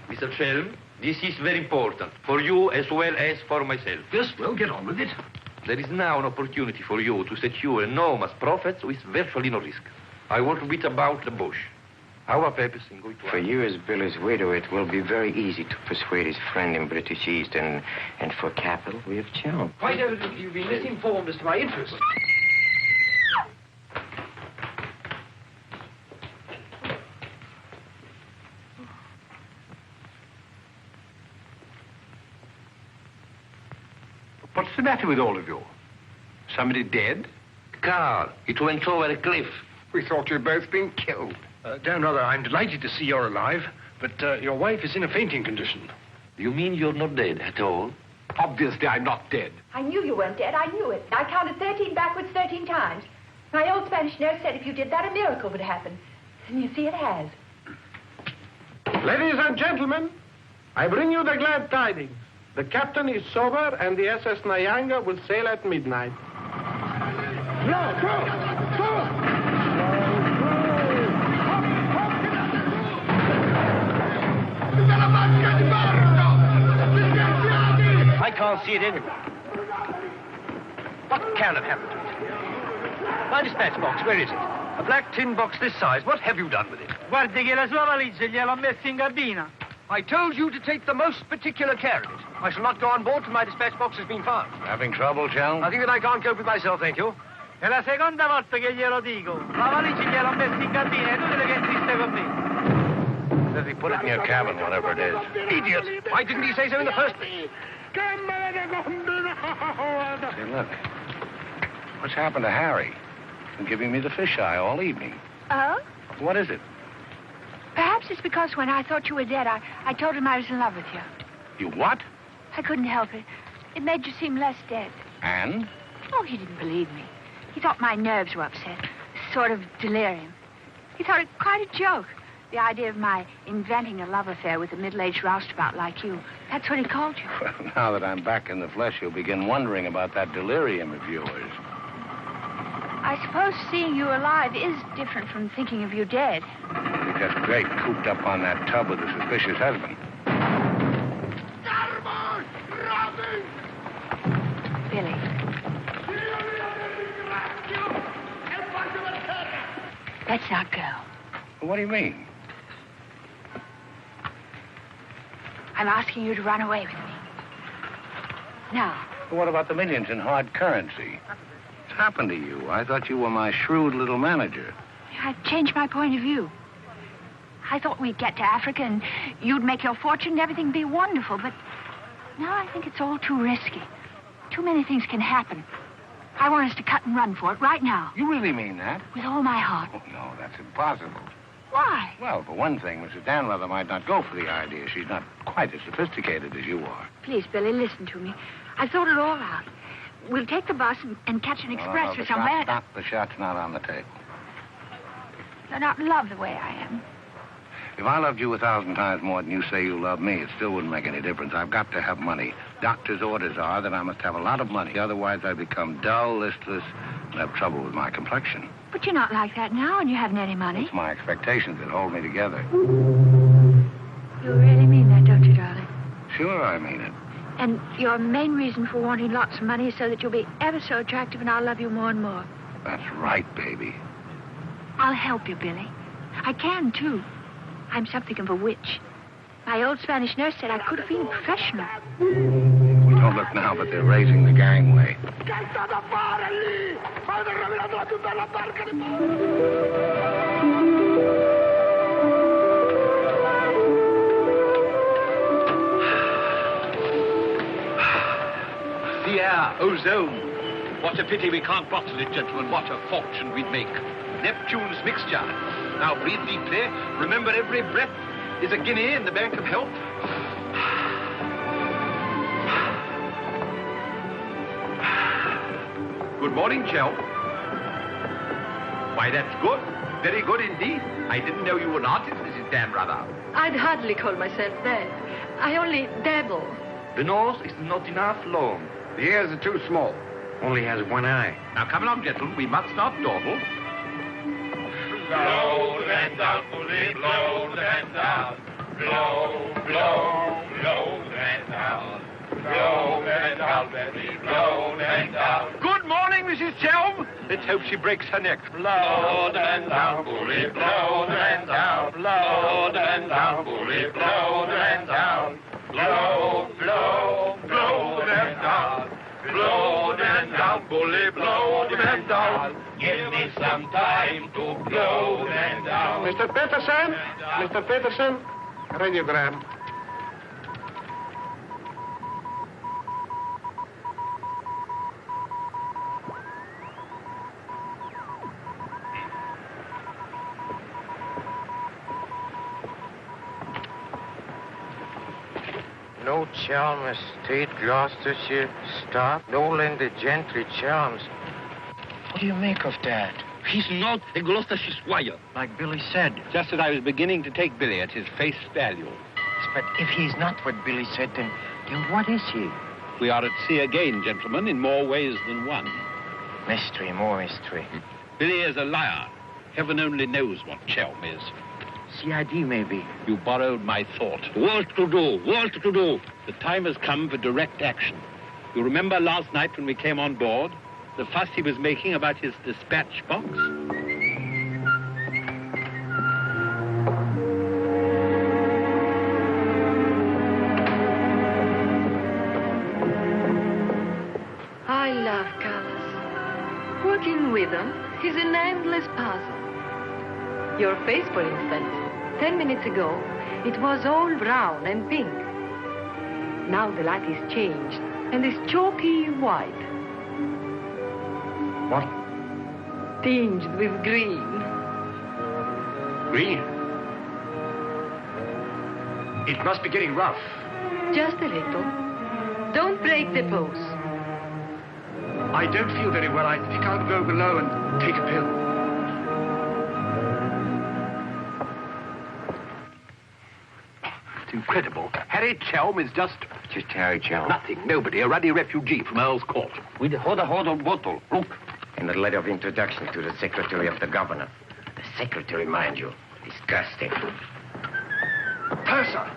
Mr. Chelm, this is very important, for you as well as for myself. Yes, well, get on with it. There is now an opportunity for you to secure enormous profits with virtually no risk. I want to beat about the bush. Our purpose in going to... For you as Billy's widow, it will be very easy to persuade his friend in British East, and for capital, we have Chelm. Quite evidently, you've been misinformed as to my interests. What's the matter with all of you? Somebody dead? Car, it went over a cliff. We thought you'd both been killed. Dannreuther, I'm delighted to see you're alive, but your wife is in a fainting condition. You mean you're not dead at all? Obviously, I'm not dead. I knew you weren't dead. I knew it. I counted 13 backwards 13 times. My old Spanish nurse said if you did that, a miracle would happen. And you see, it has. Ladies and gentlemen, I bring you the glad tidings. The captain is sober, and the SS Nyanga will sail at midnight. I can't see it anywhere. What can have happened to it? My dispatch box, where is it? A black tin box this size. What have you done with it? Guardi che la sua valigia gliel'ho messa in cabina. I told you to take the most particular care of it. I shall not go on board till my dispatch box has been found. Having trouble, Chelm? I think that I can't cope with myself, thank you. È la seconda volta che glielo dico. La valigia gliel'ho messa in cabina, è inutile che insiste con me. Says he put it in your cabin, whatever it is. Idiot! Why didn't he say so in the first place? Say, look. What's happened to Harry? He's been giving me the fisheye all evening. Oh? What is it? Perhaps it's because when I thought you were dead, I told him I was in love with you. You what? I couldn't help it. It made you seem less dead. And? Oh, he didn't believe me. He thought my nerves were upset. Sort of delirium. He thought it quite a joke. The idea of my inventing a love affair with a middle-aged roustabout like you. That's what he called you. Well, now that I'm back in the flesh, you'll begin wondering about that delirium of yours. I suppose seeing you alive is different from thinking of you dead. You're just great cooped up on that tub with a suspicious husband. Billy. Let's not go. What do you mean? I'm asking you to run away with me. Now. What about the millions in hard currency? What's happened to you? I thought you were my shrewd little manager. I've changed my point of view. I thought we'd get to Africa and you'd make your fortune and everything be wonderful, but now I think it's all too risky. Too many things can happen. I want us to cut and run for it right now. You really mean that? With all my heart. Oh, no, that's impossible. Why? Well, for one thing, Mrs. Dannreuther might not go for the idea. She's not quite as sophisticated as you are. Please, Billy, listen to me. I've thought it all out. We'll take the bus and catch an express for somewhere. The shot's not on the table. You're not in love the way I am. If I loved you 1,000 times more than you say you love me, it still wouldn't make any difference. I've got to have money. Doctor's orders are that I must have a lot of money. Otherwise, I become dull, listless, and have trouble with my complexion. But you're not like that now, and you haven't any money. It's my expectations that hold me together. You really mean that, don't you, darling? Sure, I mean it. And your main reason for wanting lots of money is so that you'll be ever so attractive and I'll love you more and more. That's right, baby. I'll help you, Billy. I can, too. I'm something of a witch. My old Spanish nurse said I could have been a professional. Don't look now, but they're raising the gangway. The air, ozone. What a pity we can't bottle it, gentlemen. What a fortune we'd make. Neptune's mixture. Now breathe deeply. Remember, every breath is a guinea in the bank of health. Good morning, Chelm. Why, that's good. Very good indeed. I didn't know you were an artist, Mrs. Dannreuther. I'd hardly call myself that. I only dabble. The nose is not enough long. The ears are too small. Only has one eye. Now, come along, gentlemen. We must not dawdle. Blow the man down, bully, blow the man down. Blow, blow, blow the man down. Blow the man down, baby, blow the man down. Good morning, Mrs. Chelm. Let's hope she breaks her neck. Blow the man down, bully, blow the man down. Blow the man down, bully, blow the man down. Blow, blow, blow the man down. Blow the man down, bully, blow the man down. Give me some time to blow the man down. Mr. Peterson? Mr. Peterson? Radiogram. No Chelm Estate, Gloucestershire. Stop. No Linda Gentry Chelms. What do you make of that? He's not a Gloucestershire squire. Like Billy said. Just as I was beginning to take Billy at his face value. But if he's not what Billy said, then what is he? We are at sea again, gentlemen, in more ways than one. Mystery, more mystery. Billy is a liar. Heaven only knows what Chelm is. CID, maybe. You borrowed my thought. What to do? What to do? The time has come for direct action. You remember last night when we came on board? The fuss he was making about his dispatch box? working with them is an endless puzzle. Your face, for instance. 10 minutes ago, it was all brown and pink. Now the light is changed and is chalky white. What? Tinged with green. Green? It must be getting rough. Just a little. Don't break the pose. I don't feel very well. I think I'll go below and take a pill. It's incredible. Harry Chelm is just Harry Chelm. nothing. Nobody. A ruddy refugee from Earl's Court. With a hot bottle. Look. And a letter of introduction to the secretary of the governor. The secretary, mind you. Disgusting. Purser!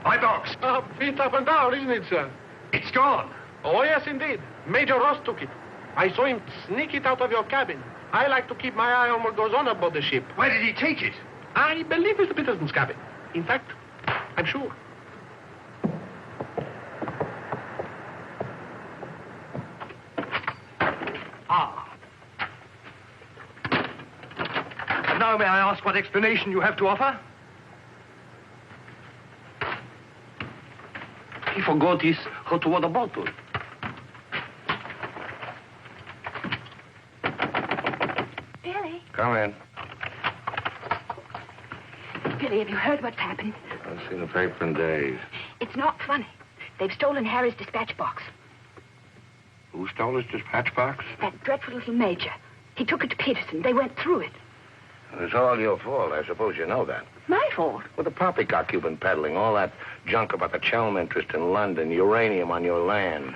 My box! Feet up and down, isn't it, sir? It's gone. Oh, yes, indeed. Major Ross took it. I saw him sneak it out of your cabin. I like to keep my eye on what goes on aboard the ship. Where did he take it? I believe it's Peterson's cabin. In fact, I'm sure. And now may I ask what explanation you have to offer? He forgot his hot water bottle. Billy. Come in. Billy, have you heard what's happened? I've seen the paper in days. It's not funny. They've stolen Harry's dispatch box. Who stole his dispatch box? That dreadful little major. He took it to Peterson. They went through it. It's all your fault. I suppose you know that. My fault? Well, the poppycock you've been peddling, all that junk about the Chelm interest in London, uranium on your land.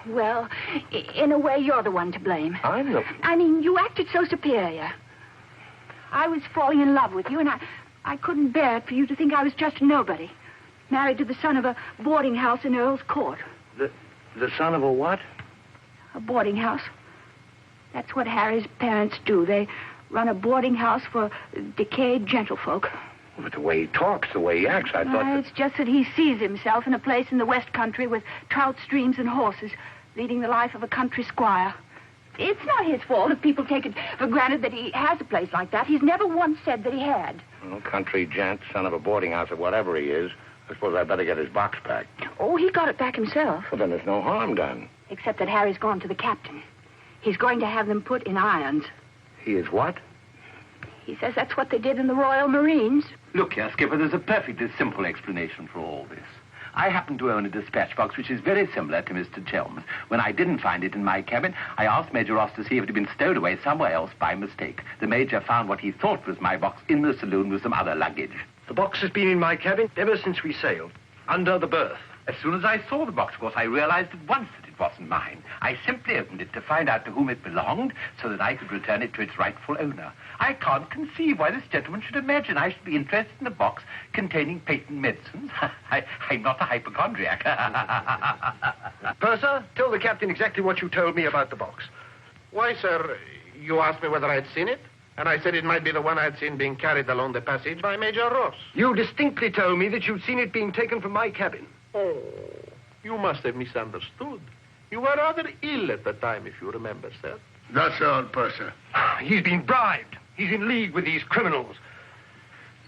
Well, in a way, you're the one to blame. I'm the... I mean, you acted so superior. I was falling in love with you, and I couldn't bear it for you to think I was just a nobody. Married to the son of a boarding house in Earl's Court. The son of a what? A boarding house. That's what Harry's parents do. They run a boarding house for decayed gentlefolk. But the way he talks, the way he acts, I thought It's just that he sees himself in a place in the West Country with trout streams and horses, leading the life of a country squire. It's not his fault if people take it for granted that he has a place like that. He's never once said that he had. Well, country gent, son of a boarding house or whatever he is. I suppose I'd better get his box back. Oh, he got it back himself. Well, then there's no harm done. Except that Harry's gone to the captain. He's going to have them put in irons. He is what? He says that's what they did in the Royal Marines. Look here, Skipper, there's a perfectly simple explanation for all this. I happen to own a dispatch box which is very similar to Mr. Chelm's. When I didn't find it in my cabin, I asked Major Ross to see if it had been stowed away somewhere else by mistake. The Major found what he thought was my box in the saloon with some other luggage. The box has been in my cabin ever since we sailed, under the berth. As soon as I saw the box, of course, I realized at once that it wasn't mine. I simply opened it to find out to whom it belonged so that I could return it to its rightful owner. I can't conceive why this gentleman should imagine I should be interested in a box containing patent medicines. I'm not a hypochondriac. Purser, tell the captain exactly what you told me about the box. Why, sir, you asked me whether I'd seen it, and I said it might be the one I'd seen being carried along the passage by Major Ross. You distinctly told me that you'd seen it being taken from my cabin. Oh, you must have misunderstood. You were rather ill at the time, if you remember, sir. That's all, Purser. He's been bribed. He's in league with these criminals.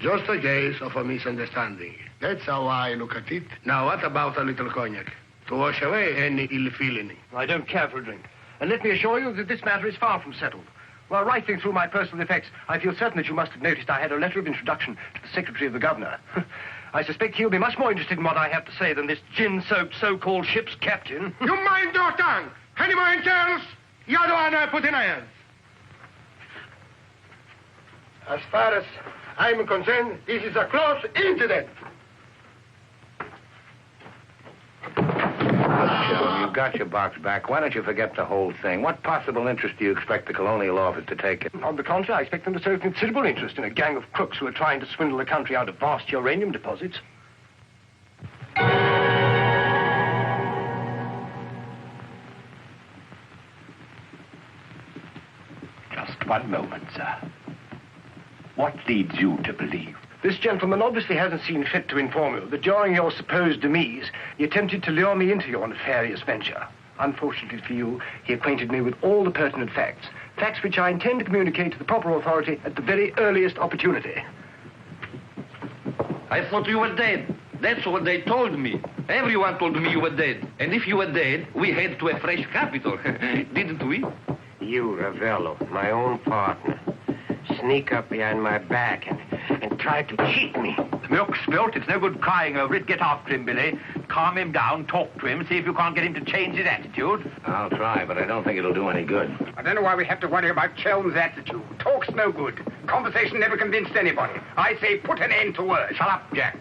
Just a case of a misunderstanding. That's how I look at it. Now, what about a little cognac? To wash away any ill feeling. I don't care for a drink. And let me assure you that this matter is far from settled. While rifling through my personal effects, I feel certain that you must have noticed I had a letter of introduction to the secretary of the governor. I suspect he'll be much more interested in what I have to say than this gin-soaked so-called ship's captain. You mind your tongue! Any more else? You're the one I put in irons. As far as I'm concerned, this is a close incident. Chelm, you got your box back. Why don't you forget the whole thing? What possible interest do you expect the Colonial office to take in? On the contrary, I expect them to show considerable interest in a gang of crooks who are trying to swindle the country out of vast uranium deposits. Just one moment, sir. What leads you to believe? This gentleman obviously hasn't seen fit to inform you that during your supposed demise, he attempted to lure me into your nefarious venture. Unfortunately for you, he acquainted me with all the pertinent facts. Facts which I intend to communicate to the proper authority at the very earliest opportunity. I thought you were dead. That's what they told me. Everyone told me you were dead. And if you were dead, we head to a fresh capital. Didn't we? You, Ravello, my own partner, sneak up behind my back and try to cheat me. The milk's spilt. It's no good crying over it. Get after him, Billy. Calm him down. Talk to him. See if you can't get him to change his attitude. I'll try, but I don't think it'll do any good. I don't know why we have to worry about Chelm's attitude. Talk's no good. Conversation never convinced anybody. I say put an end to words. Shut up, Jack.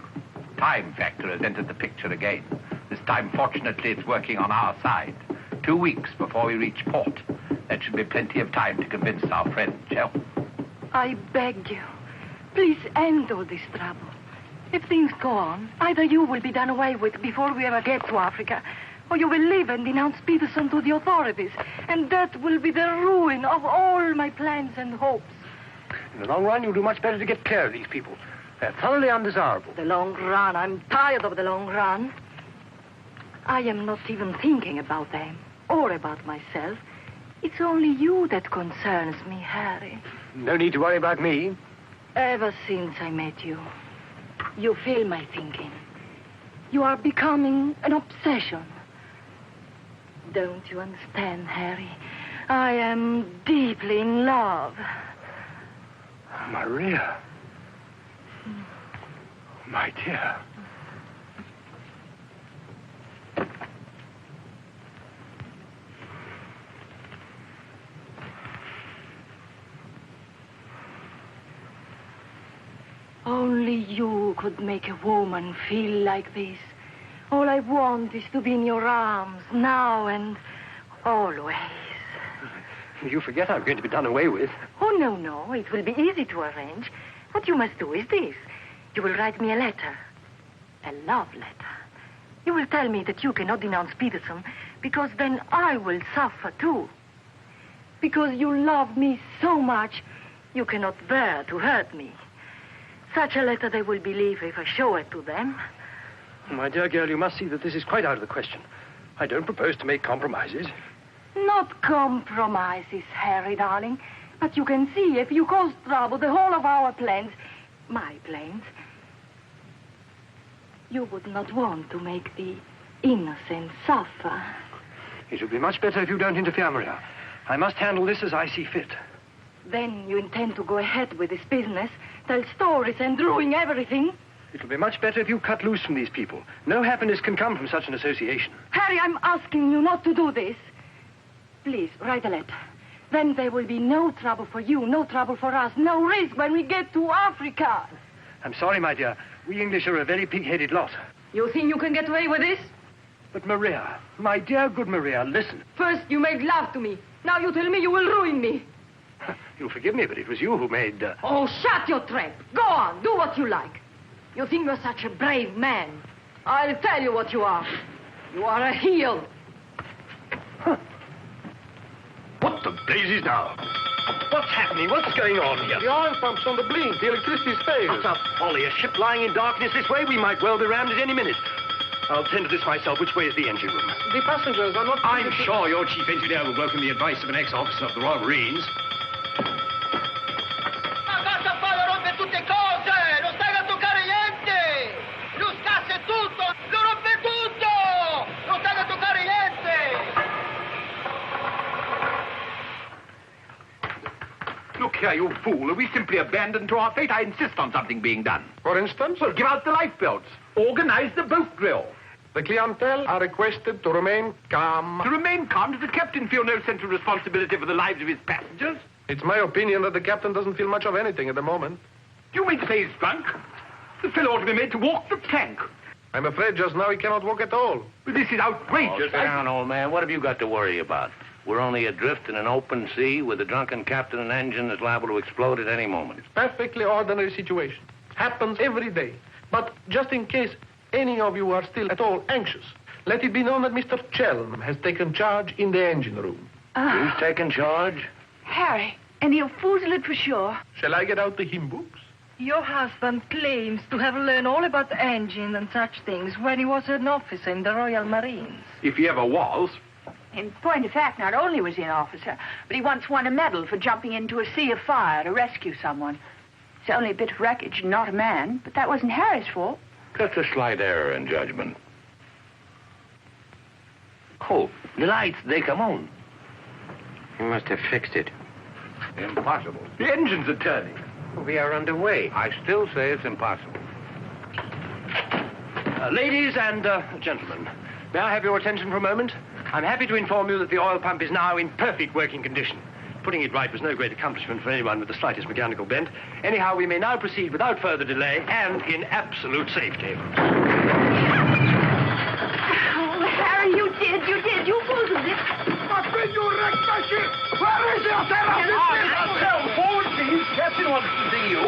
Time factor has entered the picture again. This time, fortunately, it's working on our side. 2 weeks before we reach port. That should be plenty of time to convince our friend, Chelm. I beg you, please end all this trouble. If things go on, either you will be done away with before we ever get to Africa, or you will leave and denounce Peterson to the authorities, and that will be the ruin of all my plans and hopes. In the long run, you'll do much better to get clear of these people. They're thoroughly undesirable. The long run. I'm tired of the long run. I am not even thinking about them or about myself. It's only you that concerns me, Harry. No need to worry about me. Ever since I met you, you fill my thinking. You are becoming an obsession. Don't you understand, Harry? I am deeply in love. Maria. My dear. Only you could make a woman feel like this. All I want is to be in your arms, now and always. You forget I'm going to be done away with. Oh, no. It will be easy to arrange. What you must do is this. You will write me a letter. A love letter. You will tell me that you cannot denounce Peterson, because then I will suffer too. Because you love me so much, you cannot bear to hurt me. Such a letter they will believe if I show it to them. My dear girl, you must see that this is quite out of the question. I don't propose to make compromises. Not compromises, Harry, darling. But you can see if you cause trouble, the whole of our plans, my plans, you would not want to make the innocent suffer. It would be much better if you don't interfere, Maria. I must handle this as I see fit. Then you intend to go ahead with this business, tell stories and ruin everything? It will be much better if you cut loose from these people. No happiness can come from such an association. Harry, I'm asking you not to do this. Please, write a letter. Then there will be no trouble for you, no trouble for us, no risk when we get to Africa. I'm sorry, my dear. We English are a very pig-headed lot. You think you can get away with this? But Maria, my dear good Maria, listen. First you made love to me. Now you tell me you will ruin me. You'll forgive me, but it was you who made... Oh, shut your trap. Go on, do what you like. You think you're such a brave man. I'll tell you what you are. You are a heel. Huh. What the blazes now? What's happening? What's going on here? The oil pump's on the blink. The electricity's failed. Utter folly. A ship lying in darkness this way, we might well be rammed at any minute. I'll tend to this myself. Which way is the engine room? The passengers are not... I'm sure your chief engineer will welcome the advice of an ex-officer of the Royal Marines. Look here, you fool. Are we simply abandoned to our fate? I insist on something being done. For instance? Well, give out the lifebelts. Organize the boat drill. The clientele are requested to remain calm. To remain calm? Does the captain feel no sense of responsibility for the lives of his passengers? It's my opinion that the captain doesn't feel much of anything at the moment. Do you mean to say he's drunk? The fellow ought to be made to walk the plank. I'm afraid just now he cannot walk at all. But this is outrageous. Oh, sit down, old man. What have you got to worry about? We're only adrift in an open sea with a drunken captain and engine that's liable to explode at any moment. It's a perfectly ordinary situation. Happens every day. But just in case any of you are still at all anxious, let it be known that Mr. Chelm has taken charge in the engine room. Who's taken charge? Harry, and he'll foozle it for sure. Shall I get out the hymn books? Your husband claims to have learned all about engine and such things when he was an officer in the Royal Marines. If he ever was. In point of fact, not only was he an officer, but he once won a medal for jumping into a sea of fire to rescue someone. It's only a bit of wreckage, not a man, but that wasn't Harry's fault. Just a slight error in judgment. Oh, the lights, they come on. You must have fixed it. Impossible. The engines are turning. We are underway. I still say it's impossible. Ladies and gentlemen, may I have your attention for a moment? I'm happy to inform you that the oil pump is now in perfect working condition. Putting it right was no great accomplishment for anyone with the slightest mechanical bent. Anyhow, we may now proceed without further delay and in absolute safety. Oh, Harry, you did. You fooled it. But when you wrecked my ship, where is your terror? Forward, please. Captain wants to see you.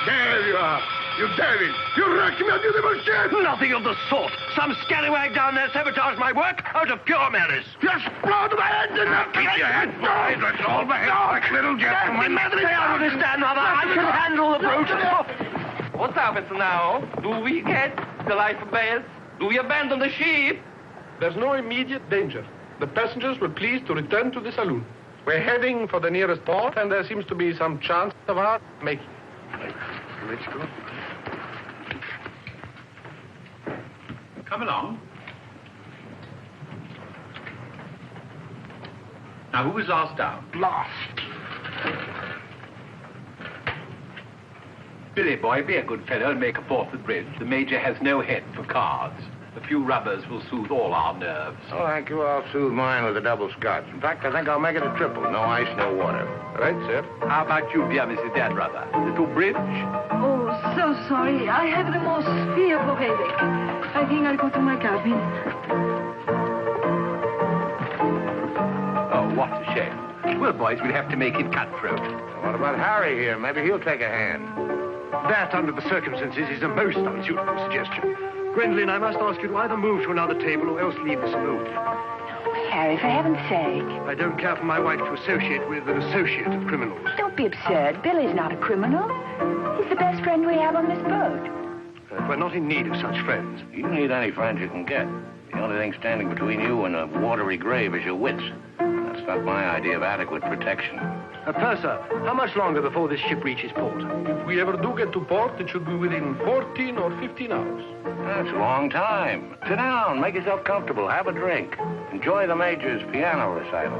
There you are. You devil! You wrecked my beautiful ship! Nothing of the sort. Some scallywag down there sabotaged my work out of pure malice. You explode my engine! Keep your head down. Let's all behave like little gentlemen. I don't understand, Mother. I can handle the brute. What's happened now? Do we get the life of bail? Do we abandon the ship? There's no immediate danger. The passengers were pleased to return to the saloon. We're heading for the nearest port, and there seems to be some chance of our making it. Let's go. Come along. Now, who was last down? Last. Billy boy, be a good fellow and make a port the bridge. The Major has no head for cards. A few rubbers will soothe all our nerves. Oh, thank you. I'll soothe mine with a double scotch. In fact, I think I'll make it a triple. No ice, no water. Right, sir. How about you, dear Mrs. Dannreuther? Little bridge? Oh, so sorry. I have the most fearful headache. I think I'll go to my cabin. Oh, what a shame. Well, boys, we'll have to make it cutthroat. What about Harry here? Maybe he'll take a hand. That, under the circumstances, is a most unsuitable suggestion. Gwendolen, I must ask you to either move to another table or else leave the saloon. Oh, Harry, for heaven's sake. I don't care for my wife to associate with an associate of criminals. Don't be absurd. Billy's not a criminal. He's the best friend we have on this boat. We're not in need of such friends. You need any friends you can get. The only thing standing between you and a watery grave is your wits. That's not my idea of adequate protection. Purser, how much longer before this ship reaches port? If we ever do get to port, it should be within 14 or 15 hours. That's a long time. Sit down, make yourself comfortable, have a drink. Enjoy the Major's piano recital.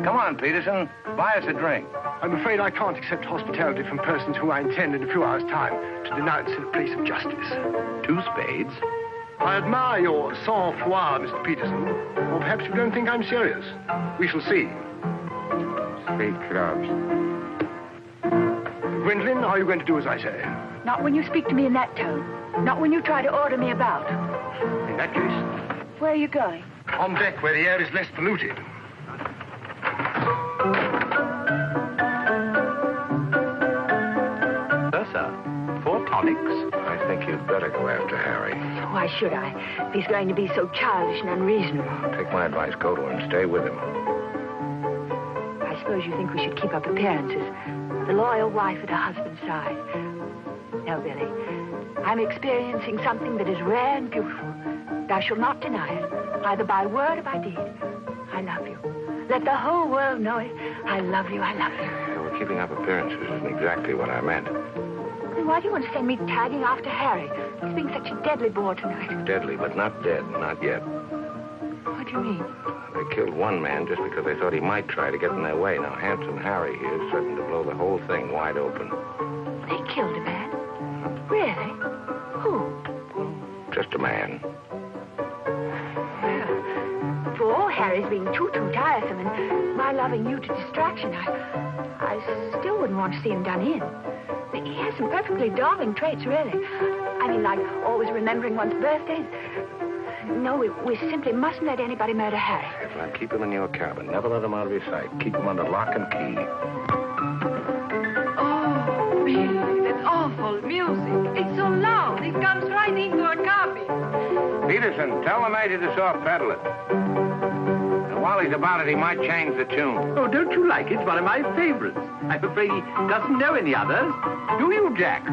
Come on, Peterson, buy us a drink. I'm afraid I can't accept hospitality from persons who I intend in a few hours' time to denounce in a place of justice. 2 spades. I admire your sang-froid, Mr. Peterson. Or perhaps you don't think I'm serious. We shall see. 3 clubs. Gwendolen, are you going to do as I say? Not when you speak to me in that tone. Not when you try to order me about. In that case... Where are you going? On deck, where the air is less polluted. Sir, 4 tonics. I think you'd better go after Harry. Why should I? If he's going to be so childish and unreasonable. Take my advice, go to him, stay with him. I suppose you think we should keep up appearances. The loyal wife at her husband's side. No, Billy. I'm experiencing something that is rare and beautiful. And I shall not deny it, either by word or by deed. I love you. Let the whole world know it. I love you, I love you. Yeah, well, keeping up appearances isn't exactly what I meant. Then why do you want to send me tagging after Harry? He's being such a deadly bore tonight. Deadly, but not dead, not yet. What do you mean? They killed one man just because they thought he might try to get in their way. Now, handsome Harry here is certain to blow the whole thing wide open. They killed a man? Really? Who? Just a man. Well, for all Harry's being too tiresome and my loving you to distraction, I still wouldn't want to see him done in. He has some perfectly darling traits, really. I mean, like always remembering one's birthdays. No, we simply mustn't let anybody murder Harry. Well, keep him in your cabin. Never let him out of your sight. Keep him under lock and key. Oh, Billy, that awful music. It's so loud. It comes right into our cabin. Peterson, tell the Major to soft pedal it. And while he's about it, he might change the tune. Oh, don't you like it? It's one of my favorites. I'm afraid he doesn't know any others. Do you, Jack?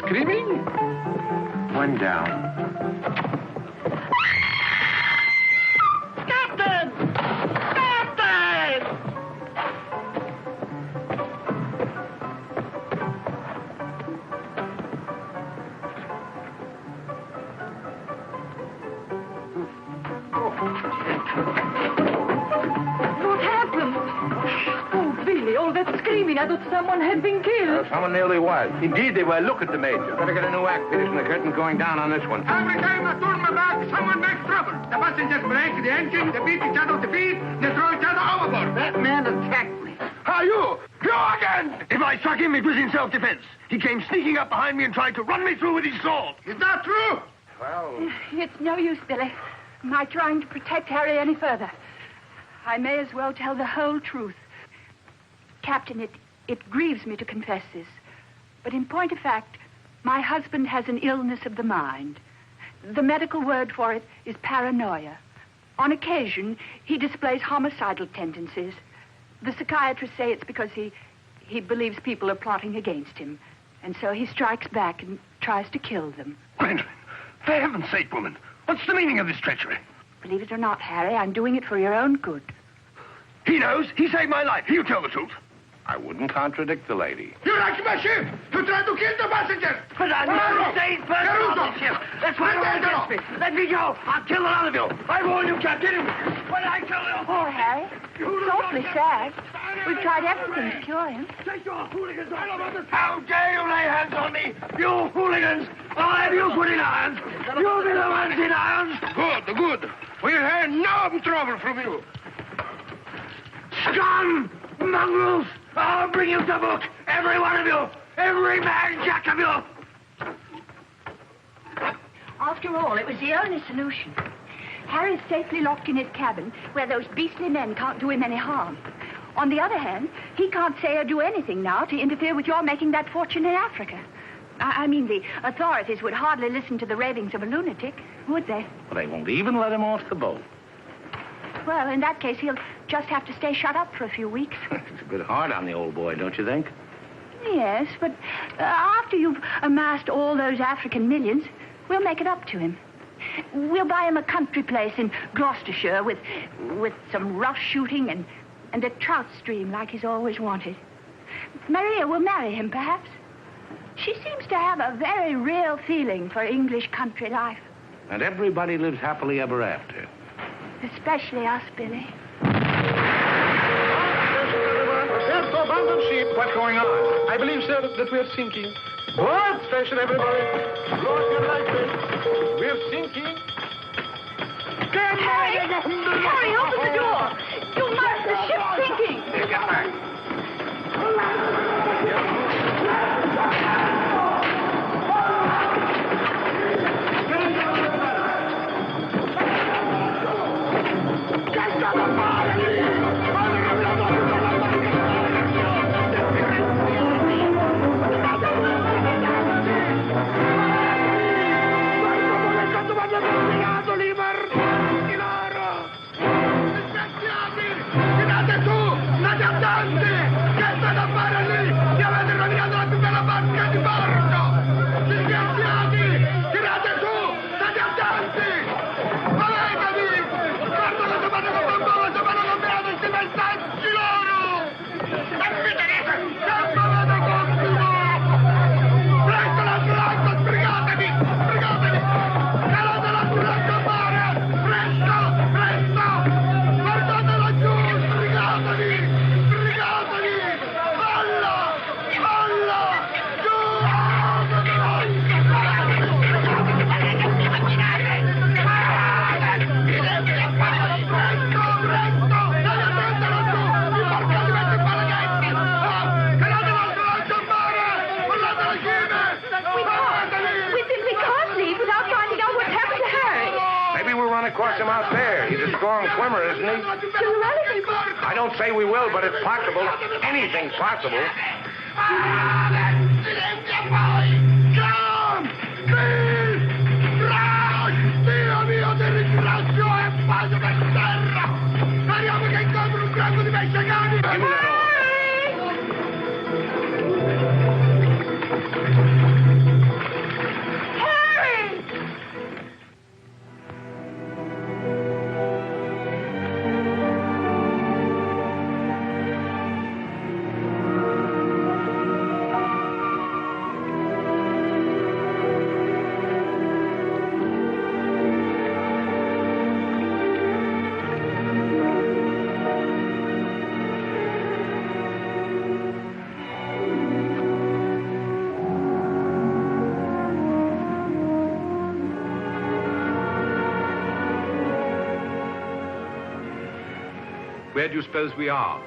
screaming? One down. Captain! Captain! What happened? Oh, Billy, all that screaming. I thought someone had been killed. Someone nearly was. Indeed, they were. Look at the Major. Better get a new act, Peterson. The curtain's going down on this one. Every time I turn my back, someone makes trouble. The passengers break the engine, they beat each other with the feet, they throw each other overboard. That man attacked me. How you? You again! If I struck him, it was in self-defense. He came sneaking up behind me and tried to run me through with his sword. Is that true? Well... It's no use, Billy. My trying to protect Harry any further. I may as well tell the whole truth. Captain, it grieves me to confess this. But in point of fact, my husband has an illness of the mind. The medical word for it is paranoia. On occasion, he displays homicidal tendencies. The psychiatrists say it's because he believes people are plotting against him. And so he strikes back and tries to kill them. Gwendolen, for heaven's sake, woman, what's the meaning of this treachery? Believe it or not, Harry, I'm doing it for your own good. He knows. He saved my life. He'll tell the truth. I wouldn't contradict the lady. You wrecked my ship! You tried to kill the passengers! But I'm not a safe person on this ship. That's why you're against me. Let me go. I'll kill a lot of you. I warn you, Captain. When I kill you... Poor Harry. It's awfully sad. We've tried everything to cure him. Take your hooligans off. How dare you lay hands on me? You hooligans! I'll have you put in irons. You'll be the ones in irons. Good, good. We'll have no trouble from you. Scum! Mongrels! I'll bring you to book. Every one of you. Every man jack of you. After all, it was the only solution. Harry's safely locked in his cabin, where those beastly men can't do him any harm. On the other hand, he can't say or do anything now to interfere with your making that fortune in Africa. I mean, the authorities would hardly listen to the ravings of a lunatic, would they? Well, they won't even let him off the boat. Well, in that case, he'll just have to stay shut up for a few weeks. It's a bit hard on the old boy, don't you think? Yes, but after you've amassed all those African millions, we'll make it up to him. We'll buy him a country place in Gloucestershire with some rough shooting and a trout stream like he's always wanted. Maria will marry him, perhaps. She seems to have a very real feeling for English country life. And everybody lives happily ever after. Especially us, Billy. There's to abandon ship. What's going on? I believe, sir, that we're sinking. What? Station, everybody. Look your light, we're sinking. Harry! Harry, open the door! You must! The ship's sinking! Get back. Him out there. He's a strong swimmer, isn't he? I don't say we will, but it's possible. Anything's possible. Where do you suppose we are?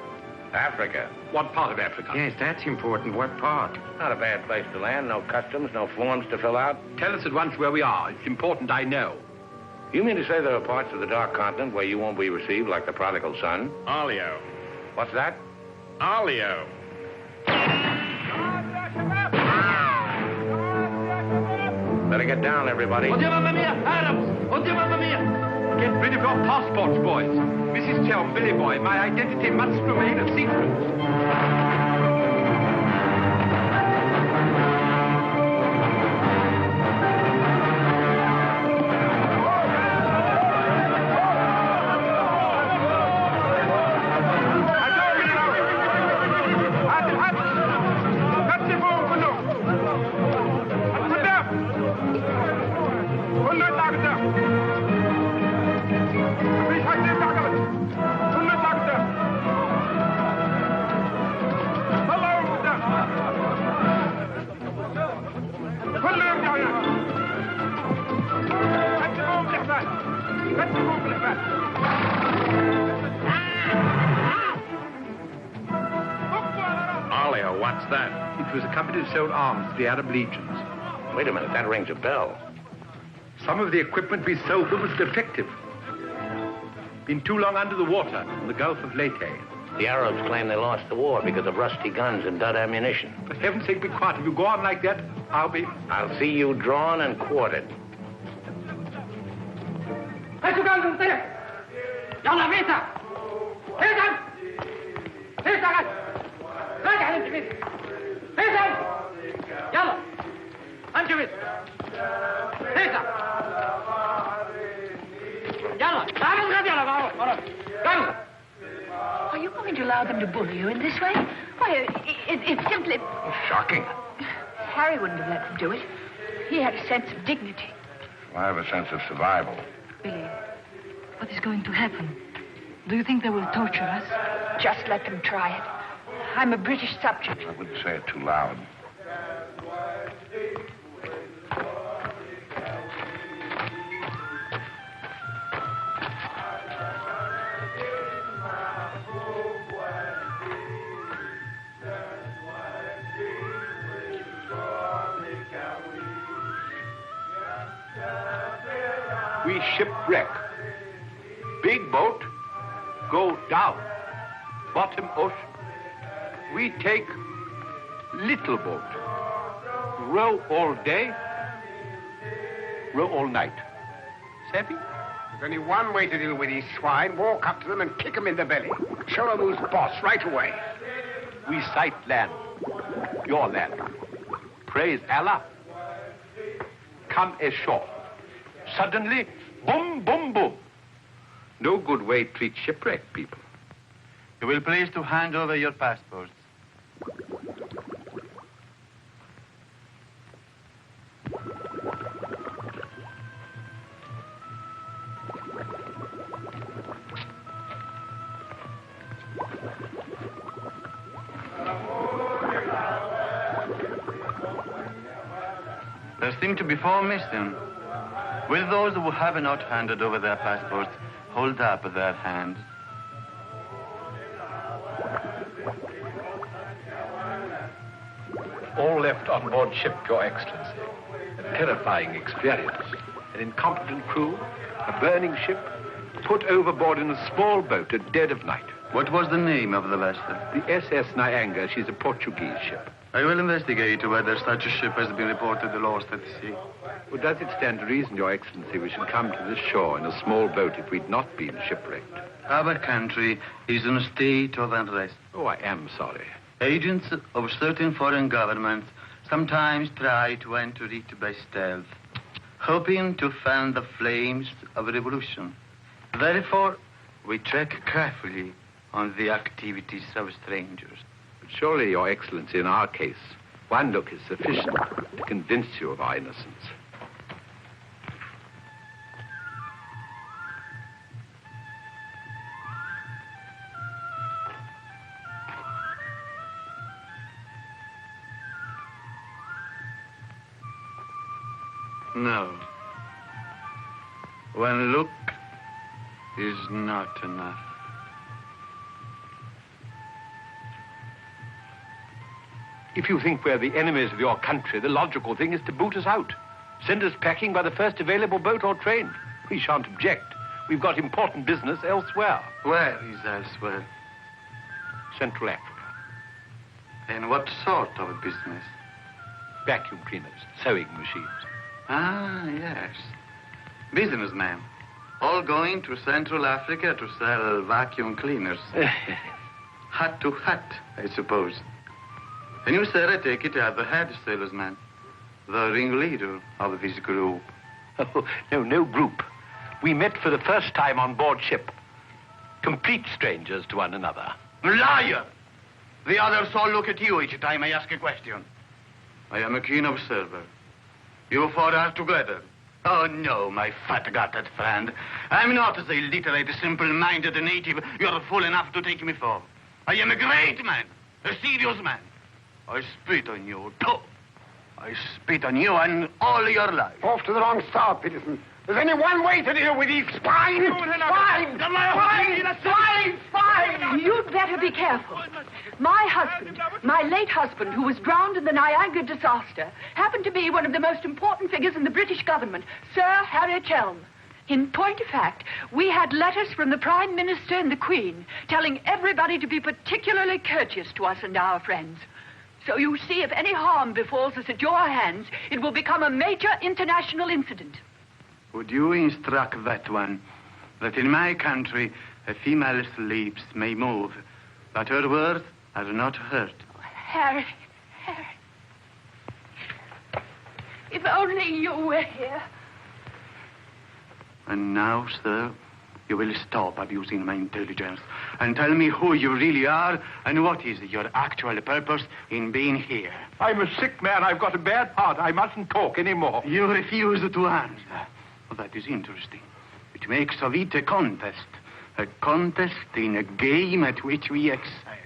Africa. What part of Africa? Yes, that's important. What part? Not a bad place to land. No customs, no forms to fill out. Tell us at once where we are. It's important I know. You mean to say there are parts of the Dark Continent where you won't be received like the prodigal son? Olio. What's that? Olio. Better get down, everybody. Oddio, mamma mia! Arabs! Oddio, mamma mia! Get rid of your passports, boys. Mrs. Chelm, Billy Boy, my identity must remain a secret. Olio, what's that? It was a company that sold arms to the Arab legions. Wait a minute, that rings a bell. Some of the equipment we sold them was defective. Been too long under the water in the Gulf of Leyte. The Arabs claim they lost the war because of rusty guns and dud ammunition. For heaven's sake, be quiet. If you go on like that, I'll see you drawn and quartered. Are you going to allow them to bully you in this way? Why, it's simply... Shocking. Harry wouldn't have let them do it. He had a sense of dignity. I have a sense of survival. Billy, what is going to happen? Do you think they will torture us? Just let them try it. I'm a British subject. I wouldn't say it too loud. We shipwreck. Big boat, go down. Bottom ocean. We take little boat. Row all day, row all night. Savvy? There's only one way to deal with these swine. Walk up to them and kick them in the belly. Show them who's boss right away. We sight land. Your land. Praise Allah. Come ashore. Suddenly, boom, boom, boom. No good way to treat shipwrecked people. You will please to hand over your passports. There seem to be 4 missing. Will those who have not handed over their passports hold up their hands? All left on board ship, Your Excellency. A terrifying experience. An incompetent crew, a burning ship, put overboard in a small boat at dead of night. What was the name of the vessel? The SS Nyanga. She's a Portuguese ship. I will investigate whether such a ship has been reported lost at sea. Well, does it stand to reason, Your Excellency, we should come to this shore in a small boat if we'd not been shipwrecked? Our country is in a state of unrest. Oh, I am sorry. Agents of certain foreign governments sometimes try to enter it by stealth, hoping to fan the flames of revolution. Therefore, we check carefully on the activities of strangers. But surely, Your Excellency, in our case, one look is sufficient to convince you of our innocence. No. One look is not enough. If you think we're the enemies of your country, the logical thing is to boot us out. Send us packing by the first available boat or train. We shan't object. We've got important business elsewhere. Where is elsewhere? Central Africa. And what sort of a business? Vacuum cleaners, sewing machines. Ah, yes. Businessmen. All going to Central Africa to sell vacuum cleaners. Hat to hat, I suppose. And you, sir, I take it, are the head salesman, the ringleader of this group. Oh, no group. We met for the first time on board ship. Complete strangers to one another. Liar! The others all look at you each time I ask a question. I am a keen observer. You four are together. Oh, no, my fat-gutted friend. I'm not the illiterate, simple-minded native you're fool enough to take me for. I am a great man, a serious man. I spit on you, too. I spit on you and all your life. Off to the wrong start, Peterson. There's only one way to deal with these swine! Swine! You'd better be careful. My husband, my late husband, who was drowned in the Niagara disaster, happened to be one of the most important figures in the British government, Sir Harry Chelm. In point of fact, we had letters from the Prime Minister and the Queen telling everybody to be particularly courteous to us and our friends. So you see, if any harm befalls us at your hands, it will become a major international incident. Would you instruct that one that in my country a female's lips may move, but her words are not heard? Harry. If only you were here. And now, sir, you will stop abusing my intelligence and tell me who you really are and what is your actual purpose in being here. I'm a sick man. I've got a bad heart. I mustn't talk anymore. You refuse to answer. Well, that is interesting. It makes of it a contest in a game at which we excel.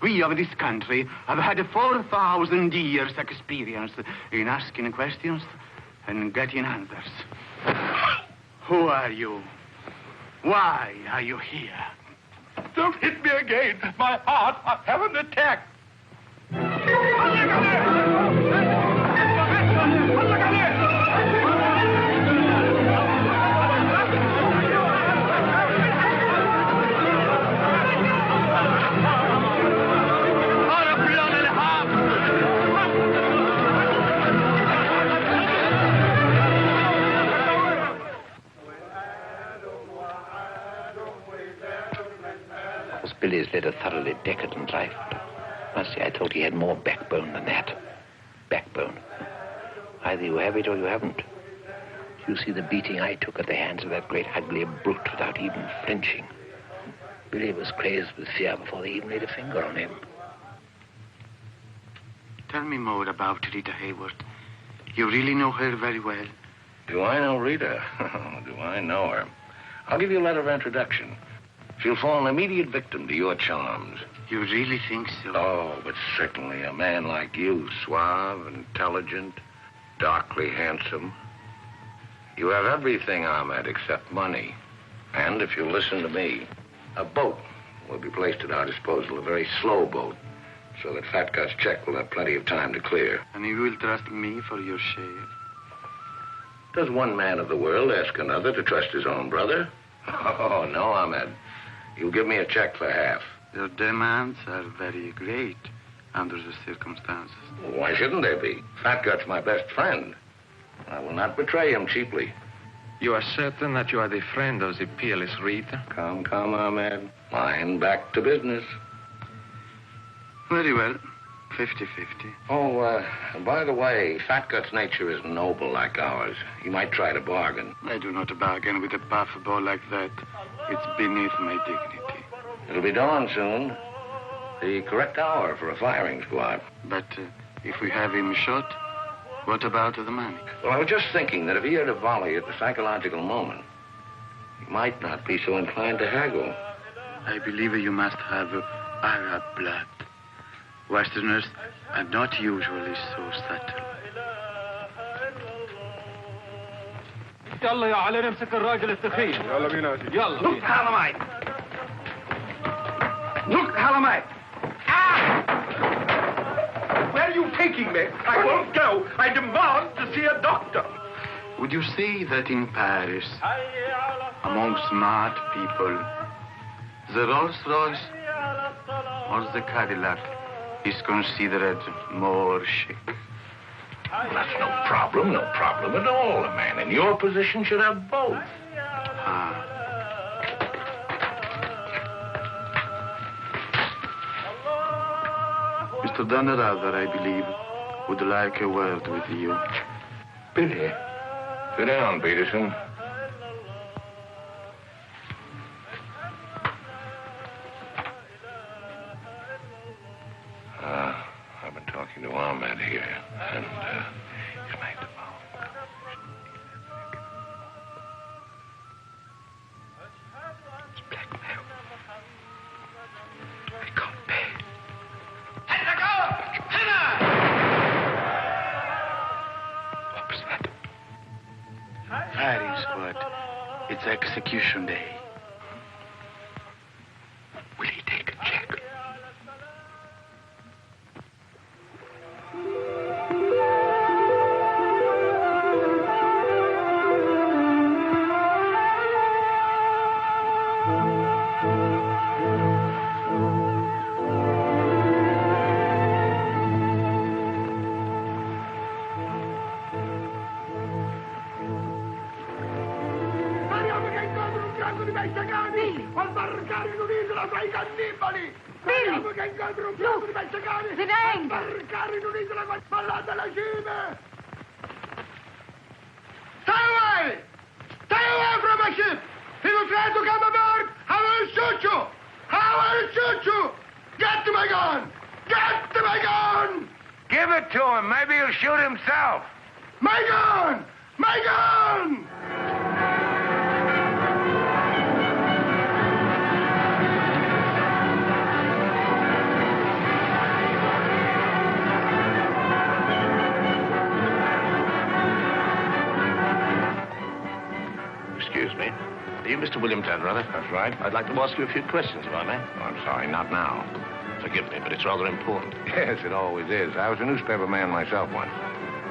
We of this country have had 4,000 years' experience in asking questions and getting answers. Who are you? Why are you here? Don't hit me again. My heart. I have an attack. Billy's led a thoroughly decadent life. Must say, I thought he had more backbone than that. Backbone. Either you have it or you haven't. You see the beating I took at the hands of that great ugly brute without even flinching. Billy was crazed with fear before they even laid a finger on him. Tell me more about Rita Hayworth. You really know her very well. Do I know Rita? Do I know her? I'll give you a letter of introduction. She'll fall an immediate victim to your charms. You really think so? Oh, but certainly a man like you, suave, intelligent, darkly handsome. You have everything, Ahmed, except money. And if you listen to me, a boat will be placed at our disposal, a very slow boat, so that Fat Gut's check will have plenty of time to clear. And you will trust me for your share? Does one man of the world ask another to trust his own brother? Oh, no, Ahmed. You give me a check for half. Your demands are very great under the circumstances. Well, why shouldn't they be? Fat Gut's my best friend. I will not betray him cheaply. You are certain that you are the friend of the peerless Rita? Come, Ahmed. Mine back to business. Very well. 50-50. Oh, by the way, Fat Gut's nature is noble like ours. He might try to bargain. I do not bargain with a puffball like that. It's beneath my dignity. It'll be dawn soon. The correct hour for a firing squad. But if we have him shot, what about the money? Well, I was just thinking that if he had a volley at the psychological moment, he might not be so inclined to haggle. I believe you must have Arab blood. Westerners are not usually so subtle. يلا يا علي نمسك الراجل الثخين. يلا بينا يلا. Look, Halamite. Look, Halamite. Ah! taking me. I won't go. I demand to see a doctor. Would you say that in Paris, among smart people, the Rolls-Royce or the Cadillac is considered more chic? Well, that's no problem at all. A man in your position should have both. Ah. Mr. Dannreuther, I believe, would like a word with you. Billy, sit down, Peterson. I've been talking to Ahmed here, and he's made the phone. It's blackmail. I can't pay. What was that? Firing squad. It's execution day. Will he take a check? That's right. I'd like to ask you a few questions, if I may. Oh, I'm sorry, not now. Forgive me, but it's rather important. Yes, it always is. I was a newspaper man myself once.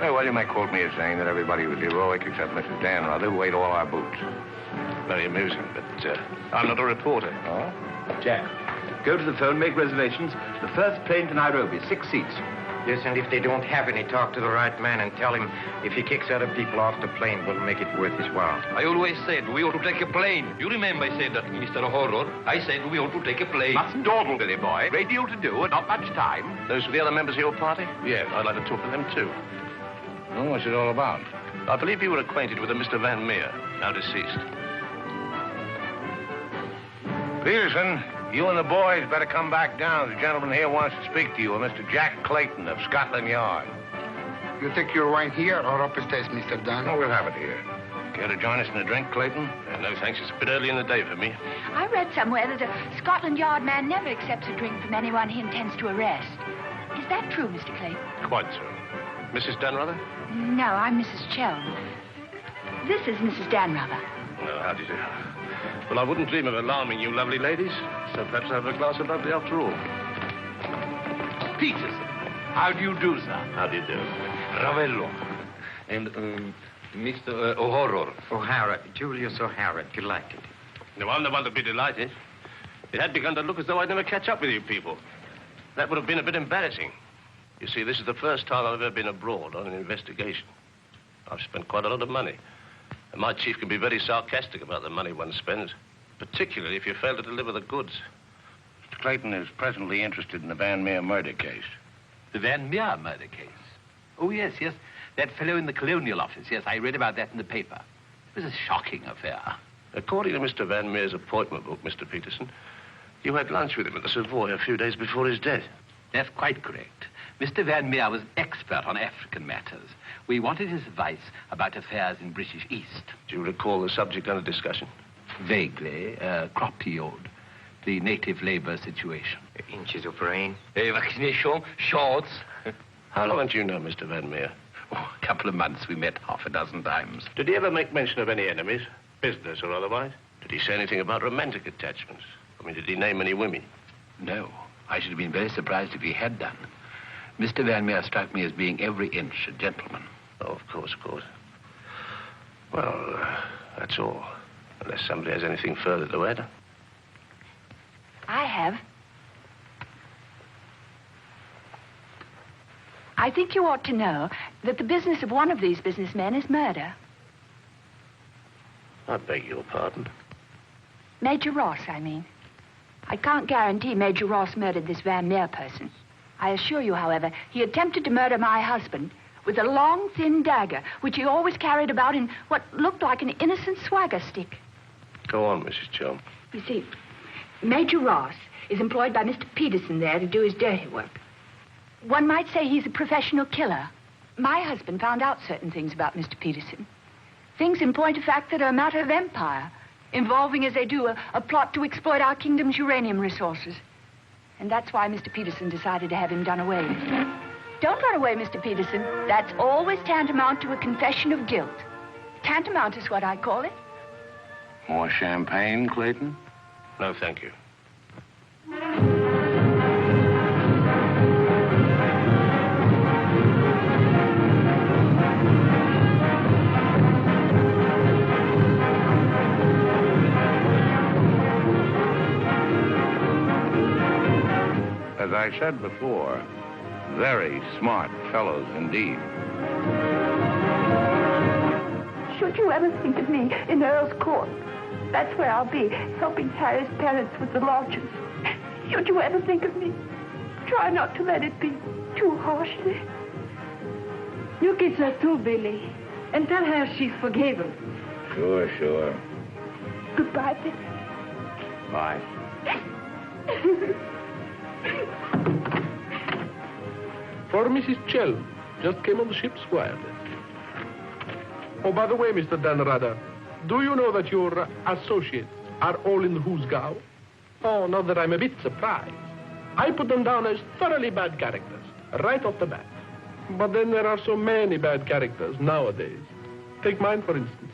Well, you may quote me as saying that everybody was heroic except Mrs. Dannreuther, who ate all our boots. Very amusing, but I'm not a reporter. Oh? Jack, go to the phone, make reservations. The first plane to Nairobi, 6 seats. Yes, and if they don't have any, talk to the right man and tell him if he kicks other people off the plane, we'll make it worth his while. I always said we ought to take a plane. You remember I said that, Mr. Horror. I said we ought to take a plane. Mustn't dawdle, Billy boy. Great deal to do and not much time. Those were the other members of your party? Yes, I'd like to talk to them, too. Oh, what's it all about? I believe you were acquainted with a Mr. Van Meer, now deceased. Peterson, you and the boys better come back down. The gentleman here wants to speak to you, a Mr. Jack Clayton of Scotland Yard. You take your wine here or upstairs, Mr. Dunn? No, we'll have it here. Care to join us in a drink, Clayton? No, thanks. It's a bit early in the day for me. I read somewhere that a Scotland Yard man never accepts a drink from anyone he intends to arrest. Is that true, Mr. Clayton? Quite so. Mrs. Dannreuther? No, I'm Mrs. Chelm. This is Mrs. Dannreuther. Oh, how do you do? Well, I wouldn't dream of alarming you lovely ladies, so perhaps I'll have a glass of lovely after all. Peterson, how do you do, sir? How do you do? Ravello. And, Mr. Horror. O'Hara, Julius O'Hara, delighted. No, I'm the one to be delighted. It had begun to look as though I'd never catch up with you people. That would have been a bit embarrassing. You see, this is the first time I've ever been abroad on an investigation. I've spent quite a lot of money. And my chief can be very sarcastic about the money one spends, particularly if you fail to deliver the goods. Mr. Clayton is presently interested in the Van Meer murder case. The Van Meer murder case? Oh, yes, yes. That fellow in the Colonial office. Yes, I read about that in the paper. It was a shocking affair. According to Mr. Van Meer's appointment book, Mr. Peterson, you had lunch with him at the Savoy a few days before his death. That's quite correct. Mr. Van Meer was expert on African matters. We wanted his advice about affairs in British East. Do you recall the subject under discussion? Vaguely. Crop yield. The native labor situation. Inches of rain. Vaccination. Shorts. How long did you know Mr. Van Meer? Oh, a couple of months. We met half a dozen times. Did he ever make mention of any enemies, business or otherwise? Did he say anything about romantic attachments? I mean, did he name any women? No. I should have been very surprised if he had done. Mr. Van Meer struck me as being every inch a gentleman. Oh, of course. Well, that's all. Unless somebody has anything further to add. I have. I think you ought to know that the business of one of these businessmen is murder. I beg your pardon. Major Ross, I mean. I can't guarantee Major Ross murdered this Van Meer person. I assure you, however, he attempted to murder my husband with a long, thin dagger, which he always carried about in what looked like an innocent swagger stick. Go on, Mrs. Chelm. You see, Major Ross is employed by Mr. Peterson there to do his dirty work. One might say he's a professional killer. My husband found out certain things about Mr. Peterson. Things in point of fact that are a matter of empire, involving, as they do, a plot to exploit our kingdom's uranium resources. And that's why Mr. Peterson decided to have him done away with. Don't run away, Mr. Peterson. That's always tantamount to a confession of guilt. Tantamount is what I call it. More champagne, Clayton? No, thank you. As I said before, very smart fellows indeed. Should you ever think of me in Earl's Court, that's where I'll be, helping Harry's parents with the lodgers. Should you ever think of me, try not to let it be too harshly. You kiss her too, Billy, and tell her she's forgiven. Sure. Goodbye, Billy. Bye. For Mrs. Chelm, just came on the ship's wireless. Oh, by the way, Mr. Dannreuther, do you know that your associates are all in the Husgau? Oh, not that I'm a bit surprised. I put them down as thoroughly bad characters, right off the bat. But then there are so many bad characters nowadays. Take mine, for instance.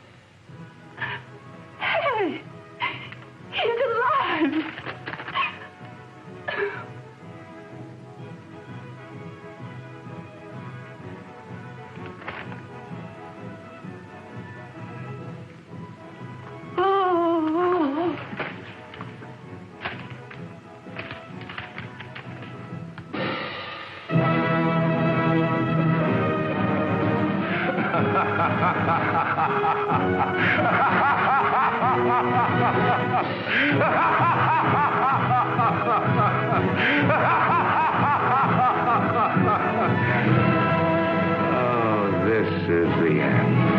Harry! He's alive! Oh, this is the end.